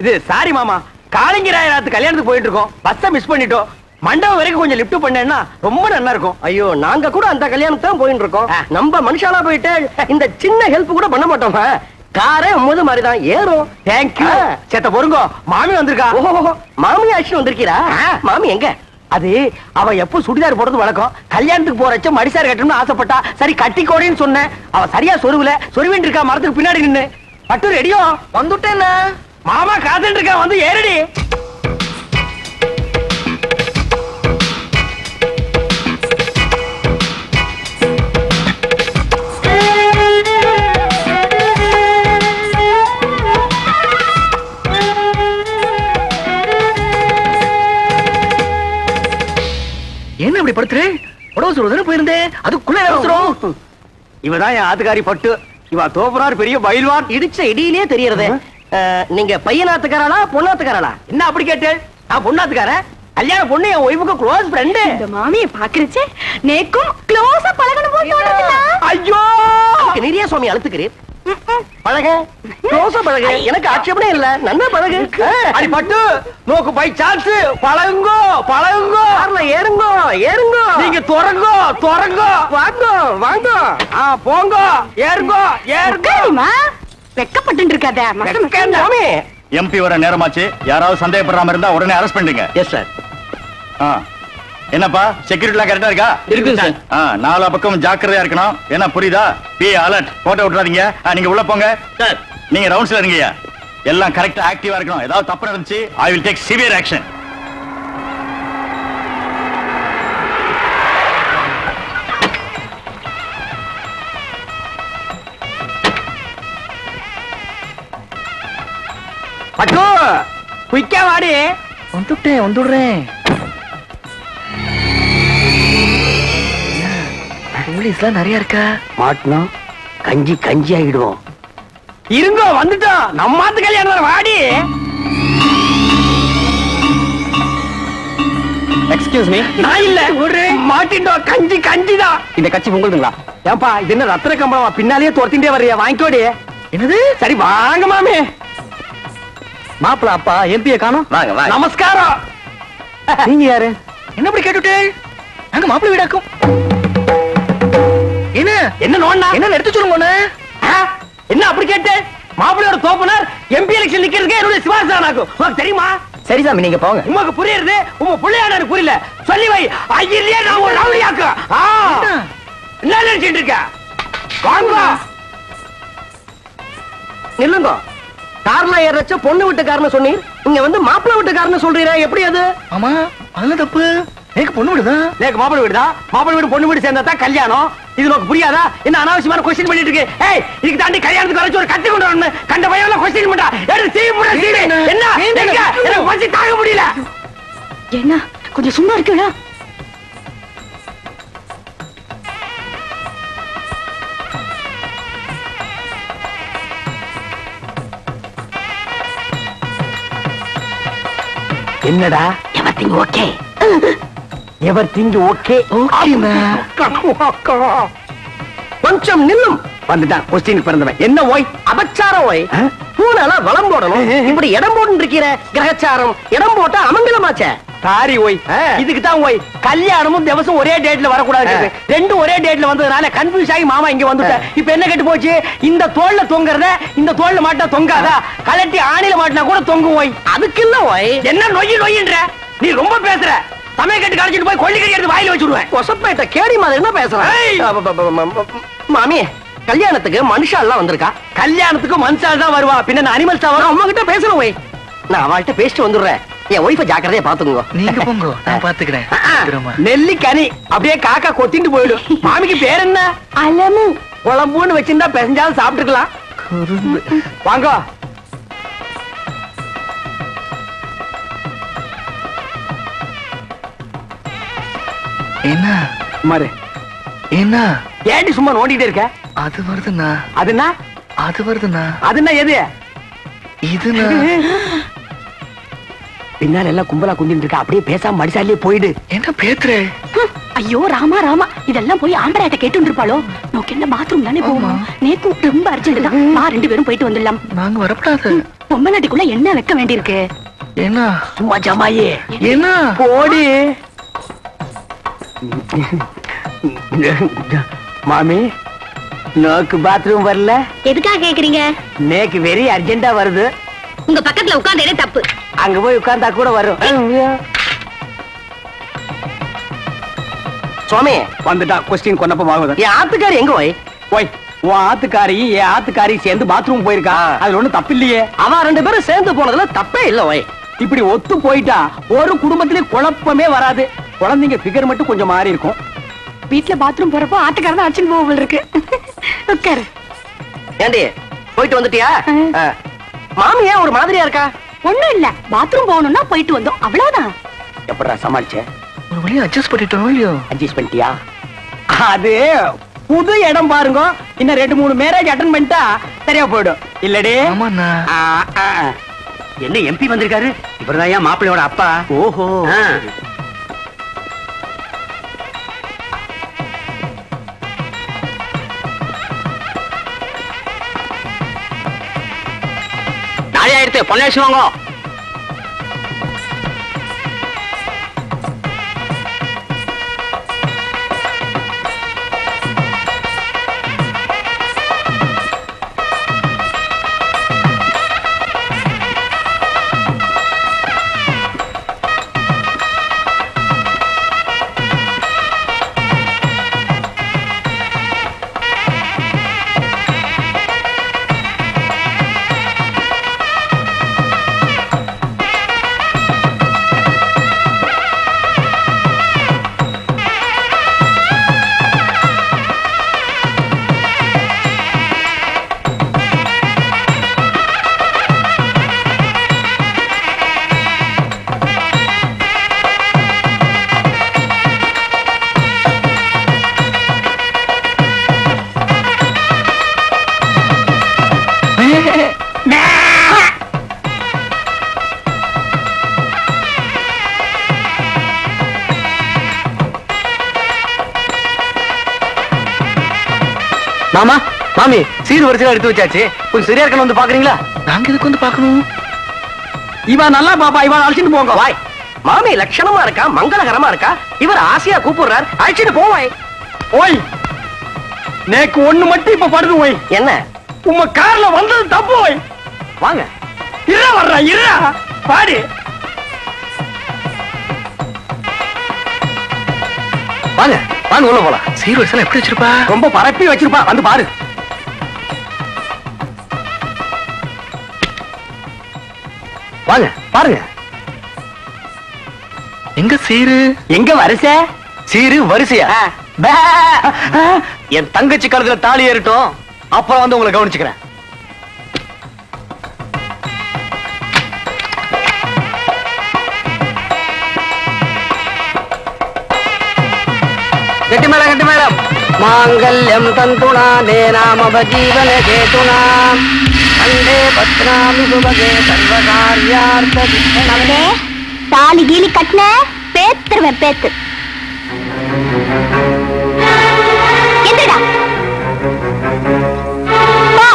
இது சாரி மாமா. காளிங்கராயராத்து கல்யாணத்துக்கு போயிட்டு இருக்கோம். பஸ்ஸை மிஸ் பண்ணிட்டோம். மண்டபம் வரைக்கும் கொஞ்சம் லிஃப்ட் பண்ணேன்னா ரொம்ப நல்லா இருக்கும். ஐயோ, நாங்க கூட அந்த கல்யாணம் தான் போயிட்டு இருக்கோம். நம்ம மனுஷாலா போயிட்டு இந்த சின்ன ஹெல்ப் கூட பண்ண மாட்டோம். காரே முது மாதிரிதான் ஏறும். தேங்க்யூ. சேத்த பொறுங்க, மாமி வந்திருக்கா. மாமி ஆக்ஷன் வந்திருக்கீரா? மாமி எங்க? அது அவ எப்ப சுடிதார் போடுறது வழக்கம். கல்யாணத்துக்கு போறச்ச மடிசார் கட்டணும்னு ஆசைப்பட்டா. சரி கட்டிக்கோடின்னு சொன்னேன். அவ சரியா சொருவுல சொருவின் இருக்கா மரத்துக்கு பின்னாடி நின்னு. பட்டு ரெடியோ? வந்துட்டேன் மாமா காத்துட்டு இருக்கா, வந்து ஏறடி. என்ன இப்படி படுத்துறேன்? உடவு சொல்றதுன்னு போயிருந்தேன். அதுக்குள்ள அவசரம். இவதான் என் ஆத்துக்காரி பட்டு. இவ தோப்புறார் பெரிய பயில்வான். இடிச்ச இடியிலே தெரியறது. நீங்க பையனாத்துக்காரா பொண்ணாத்துக்காரா? என்ன அப்படி கேட்டேன்? நான் பொண்ணாத்துக்காரன். கல்யாண பொண்ணு என் ஒய்ஃபுக்கு க்ளோஸ் ஃப்ரெண்ட். இந்த மாமியை பாக்குறச்சே நேக்கும் க்ளோஸா பழகணும் போல தோணுதுல. ஐயோ, நிறைய சுவாமி அழுத்துக்கிறீர். பழக, க்ளோஸா பழக. எனக்கு ஆட்சேபனே இல்ல. நன்னா பழகு. அடி பட்டு, நோக்கு பை சான்ஸ். பழகுங்கோ பழகுங்கோ. கார்ல ஏறுங்கோ ஏறுங்கோ. நீங்க துறங்கோ துறங்கோ. வாங்கோ வாங்கோ. போங்க, ஏறுங்கோ ஏறுங்கோ. வெக்கப்பட்டு இருக்காத. சுவாமி, எம்பி வர நேரமாச்சு. யாராவது சந்தேகப்படாம இருந்தா உடனே அரெஸ்ட் பண்ணுங்க. Yes sir. என்னப்பா, செக்யூரிட்டி எல்லாம் கரெக்டா இருக்கா? இருக்குது சார். நாலா பக்கம் ஜாக்கிரதையா இருக்கணும். என்ன புரியுதா? Be alert. போட்டோ விட்டுறாதீங்க. நீங்க உள்ள போங்க சார். நீங்க ரவுண்ட்ஸ்ல இருங்கய்யா. எல்லாம் கரெக்டா ஆக்டிவா இருக்கணும். ஏதாவது தப்பு நடந்துச்சு, I will take severe action. பட்டு, குயிக்கா வாடி. வந்துடுறேன். போலீஸ்லாம் நிறைய இருக்கா? மாட்டணும். கஞ்சி கஞ்சி ஆகிடுவோம். இருங்கோ, வந்துட்டோம். நம்மாத்து கல்யாணம் வாடி. Excuse me. நான் இல்ல ஒரு மாட்டிண்டோ கஞ்சி கஞ்சிதான். இந்த கட்சி உங்களுதுங்களா? ஏன்பா இது என்ன ரத்ன கம்பளமா பின்னாலேயே துரத்திட்டே வர்றியா? வாங்கிக்கோடி. என்னது? சரி வாங்க மாமே. மாப்பிள அப்பா எம்பியை காணோம். வாங்க வாங்க. நமஸ்காரம். நீங்க யாரு? என்ன இப்படி கேட்டுட்டே? நாங்க மாப்பிள வீடாக்கும். என்ன என்ன நோண்ணா? என்ன எடுத்து சொல்லுங்க. என்ன அப்படி கேட்டு? மாப்பிள்ளையோட தோப்பனார் எம்பி எலெக்ஷன் நிக்கிறதுக்கு என்னுடைய சிவாசானாக்கும் உனக்கு தெரியுமா? சரி சாமி நீங்க போங்க. உமக்கு புரியுறது, உங்க பிள்ளையான புரியல. சொல்லி வை. ஐயிலே நான் ஒரு ரவுடியாக்கு. என்ன நினைச்சிட்டு இருக்க? வாங்க. நில்லுங்க. கார்ல ஏறச்ச பொண்ணு வீட்டுக்காரன்னு சொன்னீர், இங்க வந்து மாப்பிள்ளை வீட்டுக்காரன்னு சொல்றீரா? எப்படி அது? ஆமா அதெல்லாம் தப்பு. எனக்கு பொண்ணு விடுதா? நேக்கு மாப்பிள்ளை வீடுதான். மாப்பிள்ளை வீடு பொண்ணு வீடு சேர்ந்தா தான் கல்யாணம். இது உனக்கு புரியாதா? என்ன அனாவசியமான கொஸ்டின் பண்ணிட்டு இருக்கு? ஏய் இதுக்கு தாண்டி கல்யாணத்துக்கு வரைச்சு ஒரு கட்டி கொண்டு வரணும். கண்ட பையன் எல்லாம் கொஸ்டின் பண்ணா எடுத்து சீ முடா சீ. என்ன எங்க? எனக்கு பசி தாங்க முடியல. என்ன கொஞ்சம் சும்மா இருக்குடா. என்னடா? Everything okay. Everything okay. கொஞ்சம் நில்லும். வந்துட்டான் கொஸ்டின் பிறந்தவன். என்ன ஓய்? அபச்சாரம் ஓய். பூனால வளம் போடணும். இப்படி இடம் போட்டு இருக்கிற கிரகச்சாரம் இடம் போட்டா அமங்கலமாச்சே. சாரி ஓய். இதுக்கு தான் ஓய் கல்யாணமும் திவசம் ஒரே டேட்ல வரக்கூடாது. ரெண்டும் ஒரே டேட்ல வந்ததுனால கன்ஃபியூஸ் ஆகி மாமா இங்க வந்துட்டேன். இப்ப என்ன கெட்டு போச்சு? இந்த தோல்ல தொங்கறத இந்த தோல்ல மாட்டா தொங்காதா? கலட்டி ஆணில மாட்டினா கூட தொங்கும் ஓய். அதுக்கு இல்ல ஓய். என்ன நொய்யி நொய்யின்ற? நீ ரொம்ப பேசுற. சமய கட்டு கழிச்சிட்டு போய் கொள்ளிக்கறி எடுத்து வாயில வச்சுடுவேன். கொசப்பேட்ட கேடி மாதிரி என்ன பேசுறேன்? மாமி கல்யாணத்துக்கு மனுஷா எல்லாம் வந்திருக்கா? கல்யாணத்துக்கு மனுஷால் தான் வருவா. பின்ன அனிமல்ஸ் தான் நான் வரும். உங்க கிட்ட பேசணும் ஓய். நான் அவள்கிட்ட பேசிட்டு வந்துடுறேன். என் ஒய்ஃபை ஜாக்கிரதையா பாத்துங்க. நீங்க போங்க, நான் பாத்துக்கிறேன். நெல்லிக்கனி அப்படியே காக்கா கொத்திட்டு போயிடும். மாமிக்கு பேர் என்ன? அலமு. குழம்புன்னு வச்சிருந்தா பெசஞ்சாலும் சாப்பிட்டுக்கலாம். வாங்க. என்ன மாரு என்ன ஏண்டி சும்மா நோண்டிட்டே இருக்க? அது வருதுண்ணா. அதுனா அது வருதுண்ணா. அதுனா எது? இதுண்ணா. பின்னால எல்லாம் கும்பலா குந்திட்டு இருக்க. அப்படியே பேசாம மடிசாலியே போயிடு. என்ன பேத்துற? ஐயோ ராமா ராமா, இதெல்லாம் போய் ஆம்பளையாட்ட கேட்டு இருப்பாளோ? நோக்கு என்ன பாத்ரூம் தானே போவோம். நேத்து ரொம்ப அர்ஜென்ட் தான். வா 2 பேரும் போயிட்டு வந்துடலாம். நாங்க வரப்படாது. பொம்மநாட்டிக்குள்ள என்ன வைக்க வேண்டியிருக்கு? என்ன சும்மா ஜமாயே என்ன போடி. மாமி நோக்கு பாத்ரூம் வரல. எதுக்காக கேக்குறீங்க? நேக்கு வெரி அர்ஜென்டா வருது. உங்க பக்கத்துல உட்கார்ந்தே தப்பு. அங்க போய் உட்கார்ந்தா கூட வரும். சுவாமி வந்துட்டா கொஸ்டின் கொன்னப்ப வாங்குது. என் ஆத்துக்காரி எங்க ஓய்? ஓய் உன் ஆத்துக்காரி என் ஆத்துக்காரி சேர்ந்து பாத்ரூம் போயிருக்கா. அதுல ஒண்ணும் தப்பு இல்லையே. அவ 2 பேரும் சேர்ந்து போனதுல தப்பே இல்ல ஓய். இப்படி ஒத்து போயிட்டா ஒரு குடும்பத்திலே குழப்பமே வராது. குழந்தைங்க பிகர் மட்டும் கொஞ்சம் மாறி இருக்கும். வீட்டுல பாத்ரூம் போறப்போ ஆட்டுக்காரன் தான் அடிச்சுட்டு போக இருக்கு. உட்காரு. ஏண்டி போயிட்டு வந்துட்டியா? மாமி ஏன் ஒரு மாதிரியா இருக்கா? ஒண்ணும் இல்ல, பாத்ரூம் போகணும்னா போயிட்டு வந்தோம், அவ்வளவுதான். எப்படா சமாளிச்ச? ஒரு வழியா அட்ஜஸ்ட் பண்ணிட்டோம் இல்லையோ? அட்ஜஸ்ட் பண்ணிட்டியா? அது புது இடம் பாருங்க. இன்னும் 2-3 மேரேஜ் அட்டெண்ட் பண்ணிட்டா சரியா போயிடும். இல்லடே? ஆமாண்ணா. என்ன எம்பி வந்திருக்காரு? இவர்தான் ஏன் மாப்பிள்ளையோட அப்பா. ஓஹோ. நாளை ஆயிடுத்து பொண்ணு வாங்க. மாமா மாமி சீர் வரிசையா எடுத்து வச்சாச்சு கொஞ்சம் சரியா இருக்கணும் வந்து பாக்குறீங்களா? நாங்க இதுக்கு வந்து பாக்கணும். இவா நல்லா பாப்பா, இவா அழைச்சிட்டு போங்க. வாய் மாமி லட்சணமா இருக்கா, மங்களகரமா இருக்கா, இவர் ஆசையா கூப்பிடுறார், அழைச்சிட்டு போவாய். ஓய் நேக்கு ஒண்ணு மட்டும் இப்ப படுது. ஓய் என்ன உங்க கார்ல வந்தது தப்பு. ஓய் வாங்க. இருடா வர்றா, இருடா பாடு. வாங்க வாங்க உள்ள போலாம். சீர்வரிசை எப்படி வச்சிருப்பா? ரொம்ப பரப்பி வச்சிருப்பா, வந்து பாரு. வாங்க பாருங்க. எங்க சீரு எங்க வரிசை? சீரு வரிசையா? என் தங்கச்சி கழுத்துல தாலி ஏறட்டும், அப்புறம் வந்து உங்களை கவனிச்சுக்கிறேன். கட்டி மேடம் கட்டி மேடம். மாங்கல்யம் தந்துனா நேனாம ஜீவன கேதுனா கண்டே பத்ராமி சுபகே சர்வகாரியார்த்த அவனே தாலி கீலி கட்டின பேத்துருவேன் பேத்து. எந்திரடா போ.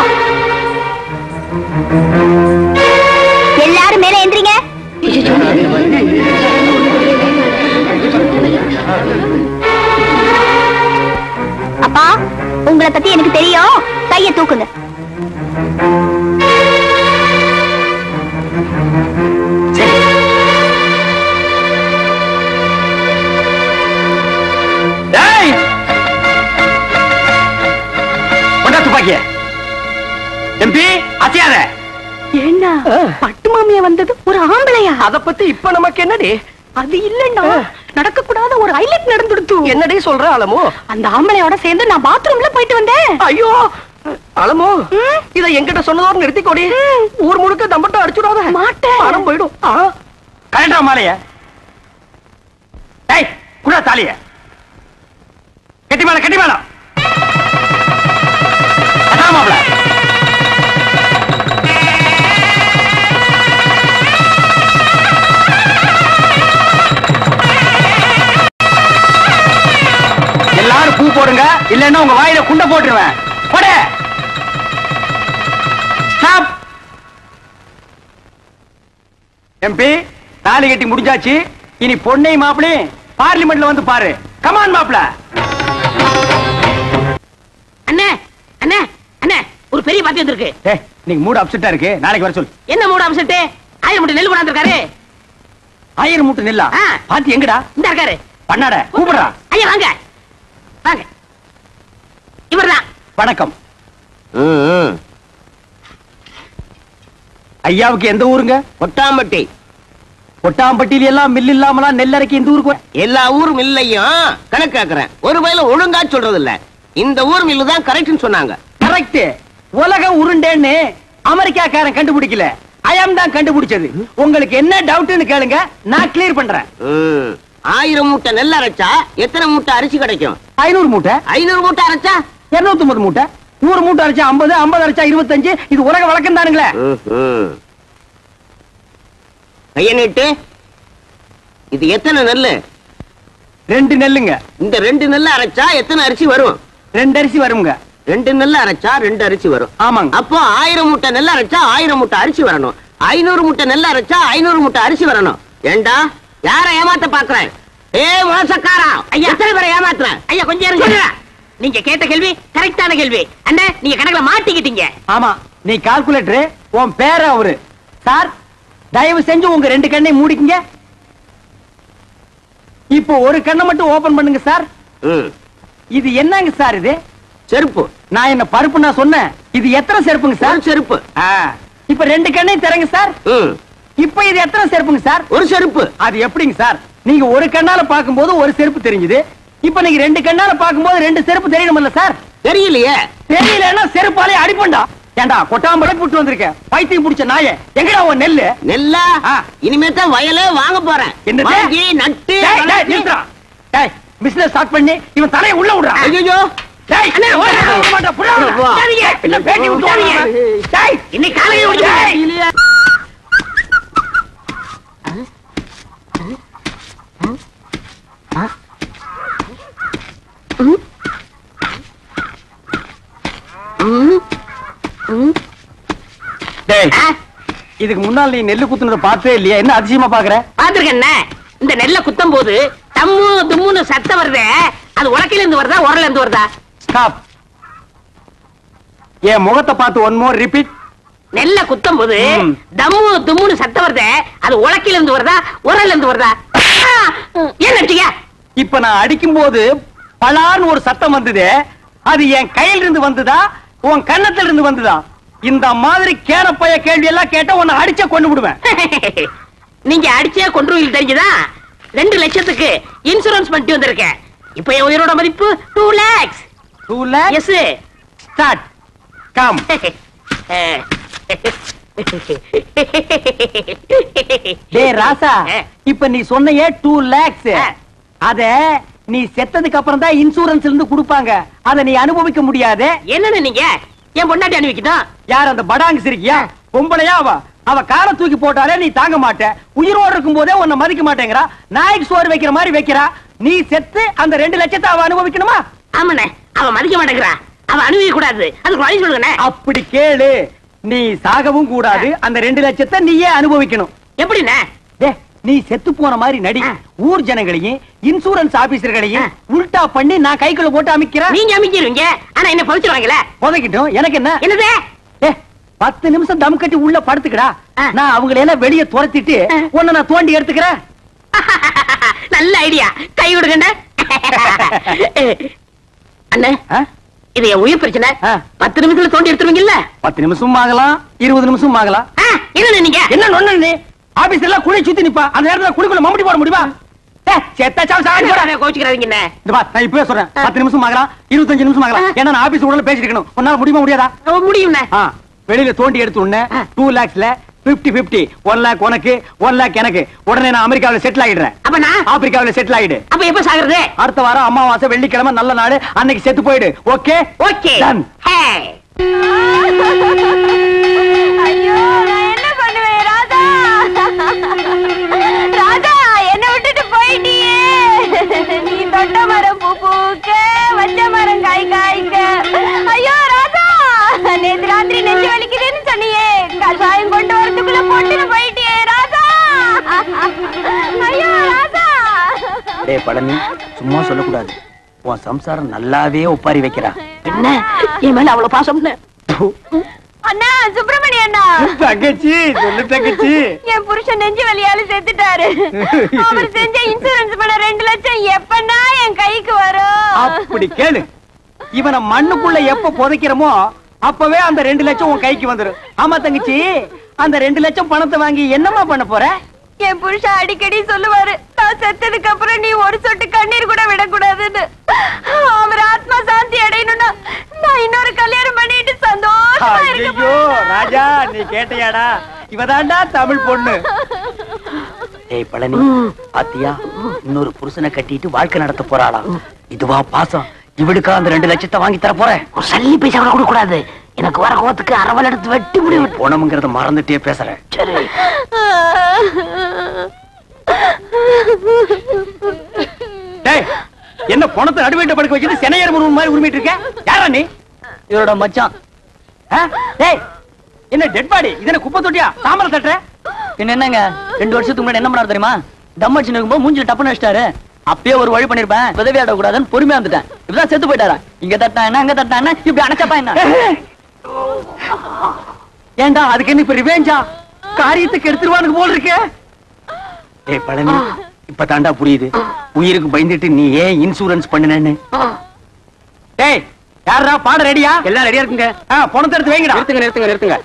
எல்லாரும் மேல எந்திரிங்க. அப்பா உங்களை பத்தி எனக்கு தெரியும், கையை தூக்குங்க. துப்பாக்கிய எம்பி அசையாத. ஏண்டா பட்டு மாமியா வந்தது ஒரு ஆம்பளையா? அத பத்தி இப்ப நமக்கு என்னடி? அது இல்லன்னா நடக்க கூடாத ஒரு ஹைலைட் நடந்துடுத்து. என்னடி சொல்ற அலமோ? அந்த ஆம்பளையோட சேர்ந்து நான் பாத்ரூம்ல போயிட்டு வந்தேன். ஐயோ அலமோ, இத என்கிட்ட சொன்னதோடு நிறுத்திக்கோடி. ஊர் முழுக்க தம்பட்டம் அடிச்சுடாத. மாட்டேன், பணம் போயிடும். கரெக்டா மாலைய கூட தாலிய கட்டி மேல கட்டி மேல. மாப்பிள எல்லாரும் பூ போடுங்க, இல்லன்னா உங்க வாயில குண்ட போட்டுருவேன். போடு. ஸ்டாப். எம்பி தாலி கட்டி முடிஞ்சாச்சு. இனி பொண்ணை மாப்பிளை பார்லிமெண்ட்ல வந்து பாரு. கமான் மாப்பிள. அண்ணே அண்ணே அண்ணே, ஒரு பெரிய பாத்தி வந்திருக்கு. நீங்க மூடு அப்செட்டா இருக்கு, நாளைக்கு வர சொல்லு. என்ன மூட அம்சட்டு? 1000 மூட்டை நெல் கொண்டாந்துருக்காரு. 1000 மூட்டை நெல்லா? பாத்தி எங்கடா? இந்த இருக்காரு. பண்ணாட கூப்பிடுறா. ஐயா வாங்க வாங்க. இவர்தான். வணக்கம். ஐயாவுக்கு எந்த ஊருங்க? கொட்டாம்பட்டி. கொட்டாம்பட்டியில எல்லாம் மில் இல்லாமலாம் நெல்லரைக்கு இந்த ஊருக்கு எல்லா ஊரும் இல்லையும் கணக்காக்குறேன். ஒரு வயல ஒழுங்கா சொல்றது இல்ல. இந்த ஊர் மில்லு தான் கரெக்ட்னு சொன்னாங்க. கரெக்ட். உலக உருண்டேன்னு அமெரிக்காக்காரன் கண்டுபிடிக்கல, ஐயம் தான் கண்டுபிடிச்சது. உங்களுக்கு என்ன டவுட்னு கேளுங்க, நான் கிளியர் பண்றேன். 1000 மூட்டை நெல் அரைச்சா எத்தனை மூட்டை அரிசி கிடைக்கும்? 500 மூட்டை. 500 மூட்டை அரைச்சா 250 மூட்டை. 100 மூட்டை அரைச்சா 50, 50 அரைச்சா 25. இது உலக வழக்கம் தானுங்களே. கைய நீட்டு. இது எத்தனை நெல்லு? 2 நெல்லுங்க. இந்த 2 நெல்ல அரைச்சா எத்தனை அரிசி வரும்? 2 அரிசி வருங்க. 2 நெல்ல அரைச்சா 2 அரிசி வரும். ஆமாங்க. அப்போ 1000 மூட்டை நெல் அரைச்சா 1000 மூட்டை அரிசி வரணும். 500 மூட்டை நெல் அரைச்சா 500 மூட்டை அரிசி வரணும். ஏண்டா யார ஏமாத்த பாக்குறேன்? மோசக்காரா, ஐயா எத்தனை பேரை ஏமாத்துறேன்? ஐயா கொஞ்சம் இருங்க. நீங்க கேட்ட கேள்வி கரெக்டான கேள்வி. அண்ணே நீங்க கணக்குல மாட்டிக்கிட்டீங்க. ஆமா, நீ கால்குலேட்டர், உன் பேர அவரு. சார் தயவு செஞ்சு உங்க 2 கண்ணை மூடிக்கங்க. இப்போ ஒரு கண்ணை மட்டும் ஓபன் பண்ணுங்க சார். இது என்னங்க சார்? இது செருப்பு. நான் என்ன பருப்பு நான் சொன்னேன். இது எத்தனை செருப்புங்க சார்? செருப்பு. இப்ப 2 கண்ணையும் தரங்க சார். இப்ப இது எத்தனை செருப்புங்க சார்? ஒரு செருப்பு. அது எப்படிங்க சார்? நீங்க ஒரு கண்ணால பாக்கும்போது ஒரு செருப்பு தெரிஞ்சது. இப்ப நீங்க 2 கண்ணால பாக்கும்போது 2 செருப்பு தெரியணும்ல சார்? தெரியலையே. தெரியலன்னா செருப்பாலே அடிப்பண்டா. ஏண்டா கொட்டாம்பளை புட்டு வந்திருக்க பைத்தியம் புடிச்ச நாயே. எங்கடா உன் நெல்லு? நெல்லா? இனிமே தான் வயலே வாங்க போறேன். வாங்கி நட்டு பிசினஸ் ஸ்டார்ட் பண்ணி இவன் தலையை உள்ள விடுறான். ஐயோ இன்னைக்கு காலையில இதுக்கு முன்னால் நீ நெல்லு குத்துனதை பார்த்தே இல்லையா? என்ன அதிசயமா பாக்குற? பாத்துருக்கேன். இந்த நெல்லை குத்தும் போது தம்மு தும்முன்னு சத்தம் வருதே, அது உலக்கையில இருந்து வருதா உரல்ல இருந்து வருதா? ஸ்டாப். என் முகத்தை பார்த்து ஒன் மோர் ரிப்பீட். நெல்லை குத்தும் போது தம்மு தும்முன்னு சத்தம் வருதே, அது உலக்கையில இருந்து வருதா உரல்ல இருந்து வருதா? ஏன் அடிச்சீங்க? இப்ப நான் அடிக்கும் போது பலான்னு ஒரு சத்தம் வந்தது. அது என் கையில இருந்து வந்ததா உன் கன்னத்துல இருந்து வந்ததா? இந்த மாதிரி கேனப்பைய கேள்வி எல்லாம் கேட்டா உன்னை அடிச்சே கொண்டு விடுவேன். நீங்க அடிச்சே கொன்றுவீங்க தெரிஞ்சுதா? 2 லட்சத்துக்கு இன்சூரன்ஸ் பண்ணிட்டு வந்திருக்கேன். இப்ப என் உயிரோட மதிப்பு 2 lakhs. 2 lakhs? Yes. Start. Come. டேய் ராசா, இப்ப நீ சொன்னையே 2 lakhs. அத நீ செத்ததுக்கு அப்புறம் தான் இன்சூரன்ஸ்ல இருந்து கொடுப்பாங்க. அத நீ அனுபவிக்க முடியாது. என்னன்னு நீங்க என் பொண்டாட்டி அனுபவிக்கணும்? யார் அந்த படாங்கு சிரிக்கியா? பொம்பளையா அவ காலை தூக்கி போட்டாலே நீ தாங்க மாட்ட. உயிரோடு இருக்கும் போதே உன்னை மதிக்க மாட்டேங்கிறா. நாய்க்கு சோறு வைக்கிற மாதிரி வைக்கிறா. நீ செத்து அந்த 2 லட்சத்தை அவ அனுபவிக்கணுமா? ஆமாண்ணே, அவ மதிக்க மாட்டேங்கிறா. அவ அனுபவிக்க கூடாது. அதுக்கு வழி சொல்லுங்க. அப்படி கேளு. நீ சாகவும் கூடாது. அந்த 2 லட்சத்தை நீயே அனுபவிக்கணும். எப்படிண்ணே? நீ செத்து போன மாதிரி நடி. ஊர் ஜனங்களையும் இன்சூரன்ஸ் ஆபீசர்களையும் உல்டா பண்ணி நான் கைக்குள்ள போட்டு அமைக்கிறேன். நீங்க அமைக்கிறீங்க, ஆனா என்ன பவிச்சிருவாங்கல? புதைக்கிட்டோம். எனக்கு என்ன? என்னது? 10 நிமிஷம் தம் கட்டி உள்ள படுத்துக்கடா. நான் அவங்களை எல்லாம் வெளியே துரத்திட்டு உன்னை நான் தோண்டி எடுத்துக்கிறேன். நல்ல ஐடியா. கை விடுங்க அண்ணே. இது என் உயிர் பிரச்சனை. 10 நிமிஷத்துல தோண்டி எடுத்துருவீங்கல்ல? 10 நிமிஷம் ஆகலாம், 20 நிமிஷம் ஆகலாம். என்ன நீங்க என்ன நொண்ணு? நீ ஆபீஸ் எல்லாம் குழி சுத்தி நிப்பா. அந்த நேரத்துல குழிக்குள்ள மம்பட்டி போட முடியுமா? கோச்சுக்கிறாதீங்க. நான் இப்பவே சொல்றேன். 10 நிமிஷம் ஆகலாம், 25 நிமிஷம் ஆகலாம். ஏன்னா நான் ஆபீஸ் உடனே பேசிட்டு இருக்கணும். உன்னால முடியுமா முடியாதா? முடியும். வெளியில தோண்டி எடுத்து உடனே 2 lakhsல 50-50. 1 lakh உனக்கு, 1 lakh எனக்கு. உடனே நான் அமெரிக்காவில செட்டில் ஆயிடுறேன். அப்ப நான் ஆப்பிரிக்காவில செட்டில் ஆயிடு. அப்ப எப்ப சாகுறது? அடுத்த வாரம் அமாவாசை வெள்ளிக்கிழமை நல்ல நாடு. அன்னைக்கு செத்து போயிடு. ஓகே? ஓகே. ஐயோ, நான் என்ன பண்ணுவேன் ராதா? ராதா, என்ன விட்டுட்டு போயிட்டியே. நீ தொட்ட மரம் பூ பூக்க, வச்ச மரம் காய் காய்க்க. ஐயோ ராதா, நேத்து ராத்திரி நெஞ்சு வலிக்குதுன்னு சொன்னியே, கஷாயம் கொண்டு வரதுக்குள்ள போட்டுன்னு போயிட்டியே ராதா. ஐயோ ராதா. டேய் பழனி, சும்மா சொல்லக்கூடாது. உன் சம்சாரம் நல்லாவே ஒப்பாரி வைக்கிறா. என்ன என் மேல அவ்வளவு பாசம்? அண்ணா, சுப்பிரமணிய அண்ணா. தங்கச்சி, சொல்லு தங்கச்சி. என் புருஷன் நெஞ்சு வலியால செத்துட்டாரு. அவர் செஞ்ச இன்சூரன்ஸ் பண்ண 2 லட்சம் எப்பன்னா என் கைக்கு வரும்? அப்படி கேளு. இவனை மண்ணுக்குள்ள எப்ப புதைக்கிறோமோ அப்பவே அந்த 2 லட்சம் உன் கைக்கு வந்துரும். ஆமா தங்கச்சி, அந்த 2 லட்சம் பணத்தை வாங்கி என்னமா பண்ண போற? என் புருஷன் அடிக்கடி சொல்லுவாரு, நான் செத்ததுக்கு அப்புறம் நீ ஒரு சொட்டு கண்ணீர் கூட விடக்கூடாதுன்னு. அவர் ஆத்மா சாந்தி அடையணும்னா நான் இன்னொரு கல்யாணம் பண்ணிட்டு சந்தோஷமா இருக்க ஐயோ ராஜா, நீ கேட்டையாடா? இவதாண்டா தமிழ் பொண்ணு. ஏய் பழனி, பாத்தியா? இன்னொரு புருஷனை கட்டிட்டு வாழ்க்கை நடத்த போறாளா? இதுவா பாசம்? இவளுக்கா அந்த 2 லட்சத்தை வாங்கி தர போறேன்? ஒரு சல்லி பைசா கூட கொடுக்க கூடாது. எனக்கு வர கோத்துக்கு அரவல் எடுத்து வெட்டி முடிவு. போனமுங்கிறத மறந்துட்டே பேசுறேன். சரி. டேய், என்ன பணத்தை நடுவேட்ட படுக்க வச்சுட்டு சென்னையர் முருகன் மாதிரி உரிமிட்டு இருக்க? யாரா நீ? இதோட மச்சான். டேய், என்ன டெட் பாடி? இதென்ன குப்பை தொட்டியா? சாம்பல் தட்டுற? பின்ன என்னங்க, 2 வருஷத்துக்கு முன்னாடி என்ன பண்ணாரு தெரியுமா? தம் அடிச்சு இருக்கும்போது மூஞ்சில டப்புன்னு வச்சிட்டாரு. அப்பயே ஒரு வழி பண்ணிருப்பேன். உதவி ஆட கூடாதுன்னு பொறுமையா வந்துட்டேன். இப்பதான் செத்து போயிட்டாரா? இங்க தட்டா என்ன, அங்க தட்டா என்ன, இப்படி அணைச்சப்பா என்ன? ஏண்டா அதுக்கு என்ன இப்ப ரிவேஞ்சா? காரியத்துக்கு எடுத்துருவானுக்கு போல இருக்க. ஏய் பழனி, இப்ப தாண்டா புரியுது உயிருக்கு பயந்துட்டு நீ ஏன் இன்சூரன்ஸ் பண்ணுனேன்னு. டேய், யாரா பாட ரெடியா? எல்லாம் ரெடியா இருக்குங்க. பணத்தை எடுத்து வைங்கடா. நிறுத்துங்க.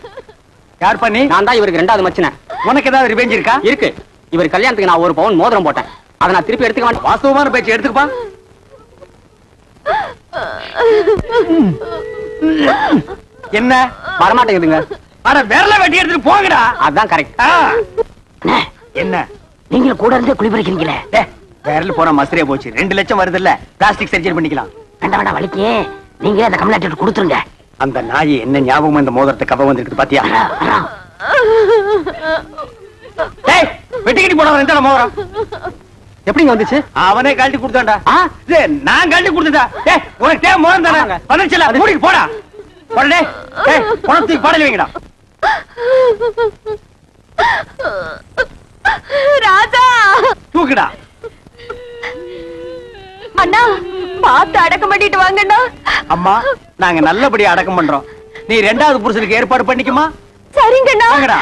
யார் பண்ணி? நான் தான் இவருக்கு 2வது மச்சனை. உனக்கு ஏதாவது ரிவேஞ்ச் இருக்கா? இருக்கு. இவர் கல்யாணத்துக்கு நான் 1 பவுன் மோதிரம் போட்டேன். அதை நான் திருப்பி எடுத்துக்க மாட்டேன். வாஸ்தவமான பேச்சு எடுத்துக்கப்பா. என்ன வரமாட்டேங்குதுங்க. அட விரல வெட்டி எடுத்துட்டு போங்கடா. அதான் கரெக்ட். என்ன நீங்களும் கூட இருந்தே குழி பறிக்கிறீங்களே? விரல் போனா மசரே போச்சு. 2 லட்சம் வருது இல்ல, பிளாஸ்டிக் சர்ஜரி பண்ணிக்கலாம். வேண்டாம் வலிக்கு. நீங்க அந்த கம்ப்ளைண்ட் கொடுத்துருங்க. அந்த நாய் என்ன ஞாபகம் இந்த மோதிரத்தை கவ வந்திருக்கு பாத்தியா? டேய், வெட்டிக்கிட்டு போனவன் இந்த மோதிரம் எப்படிங்க வந்துச்சு? அவனே கழட்டி கொடுத்தான்டா. நான் கழட்டி கொடுத்தா? டேய், உனக்கு தேவை மோதிரம் தானே? வந்துச்சுல, மூடிக்கு போடா. போடா டேய். டேய், பணத்துக்கு பாடல வைங்கடா. ராதா தூக்குடா. அண்ணா பார்த்து அடக்கம் பண்ணிட்டு வாங்கண்ணா. அம்மா நாங்க நல்லபடியா அடக்கம் பண்றோம். நீ 2வது புருஷனுக்கு ஏற்பாடு பண்ணிக்குமா? சரிங்கண்ணா. வாங்கடா.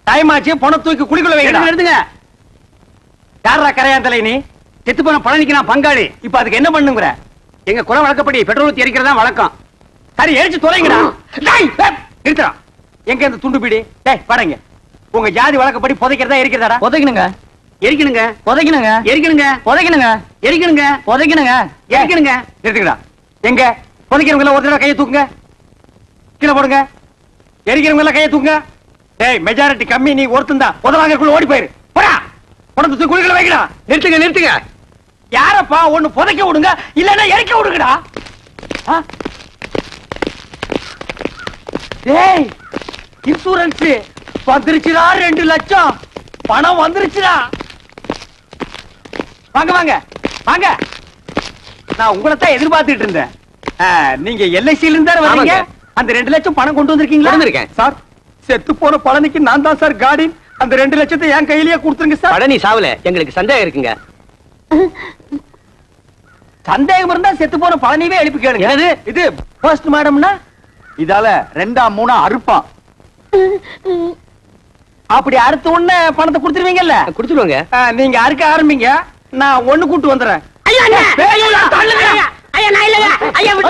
டைம் ஆச்சு. பணம் தூக்கி குளிக்குள்ள வைங்க. எடுத்துங்க. யாரா கரையாந்தலை நீ? செத்து போன பழனிக்கு நான் பங்காளி. இப்ப அதுக்கு என்ன பண்ணுங்கிற? எங்க குல வழக்கப்படி பெட்ரோல் ஊத்தி எரிக்கிறதா வழக்கம். சரி எரிச்சு தொலைங்கடா. நிறுத்துறா. எங்க இந்த துண்டு பீடி? டேய் பாருங்க. உங்க ஜாதி வழக்கப்படி புதைக்கிறதா எரிக்கிறதாடா? புதைக்கணுங்க. எரிக்கணுங்க. புதைக்கணுங்க. எரிக்கணுங்க. புதைக்கணுங்க. எரிக்கணுங்க. புதைக்கணுங்க. எரிக்கணுங்க. நிறுத்துங்கடா. எங்க புதைக்கிறவங்க எல்லாம் ஒரு தடவை கையை தூக்குங்க. கீழே போடுங்க. எரிக்கிறவங்க எல்லாம் கையை தூக்குங்க. டேய் மெஜாரிட்டி கம்மி. நீ ஒருத்தன் தான். புதவாங்கக்குள்ள ஓடி போயிரு. போடா. பணத்தை தூக்கி குழிக்குள்ள வைக்கடா. நிறுத்துங்க நிறுத்துங்க. யாரப்பா ஒண்ணு புதைக்க விடுங்க, இல்லன்னா எரிக்க விடுங்கடா. டேய் இன்சூரன்ஸ் வந்துருச்சுடா. 2 லட்சம் பணம் வந்துருச்சுடா. வாங்க வாங்க வாங்க. நான் உங்களை தான் எதிர்பார்த்துட்டு இருந்தேன். நீங்க எல்ஐசில இருந்தா வரீங்க. அந்த 2 லட்சம் பணம் கொண்டு வந்திருக்கீங்களா? வந்திருக்கேன் சார். செத்து போன பழனிக்கு நான் தான் சார் கார்டின். அந்த 2 லட்சத்தை என் கையிலேயே கொடுத்துருங்க சார். பழனி சாவல, எங்களுக்கு சந்தேகம் இருக்குங்க. சந்தேகம் இருந்தா செத்து போன பழனிவே எழுப்பி கேளுங்க. இது போஸ்ட் மாடம்னா இதால 2ஆ 3ஆ அறுப்பான். அப்படி அடுத்த உடனே பணத்தை கொடுத்துருவீங்கல்ல? குடுத்துருவாங்க. நீங்க அறுக்க ஆரம்பிங்க. நான் ஒண்ணு கூட்டு வந்துடுறேன். ஐயா நான் இல்லையா ஐயா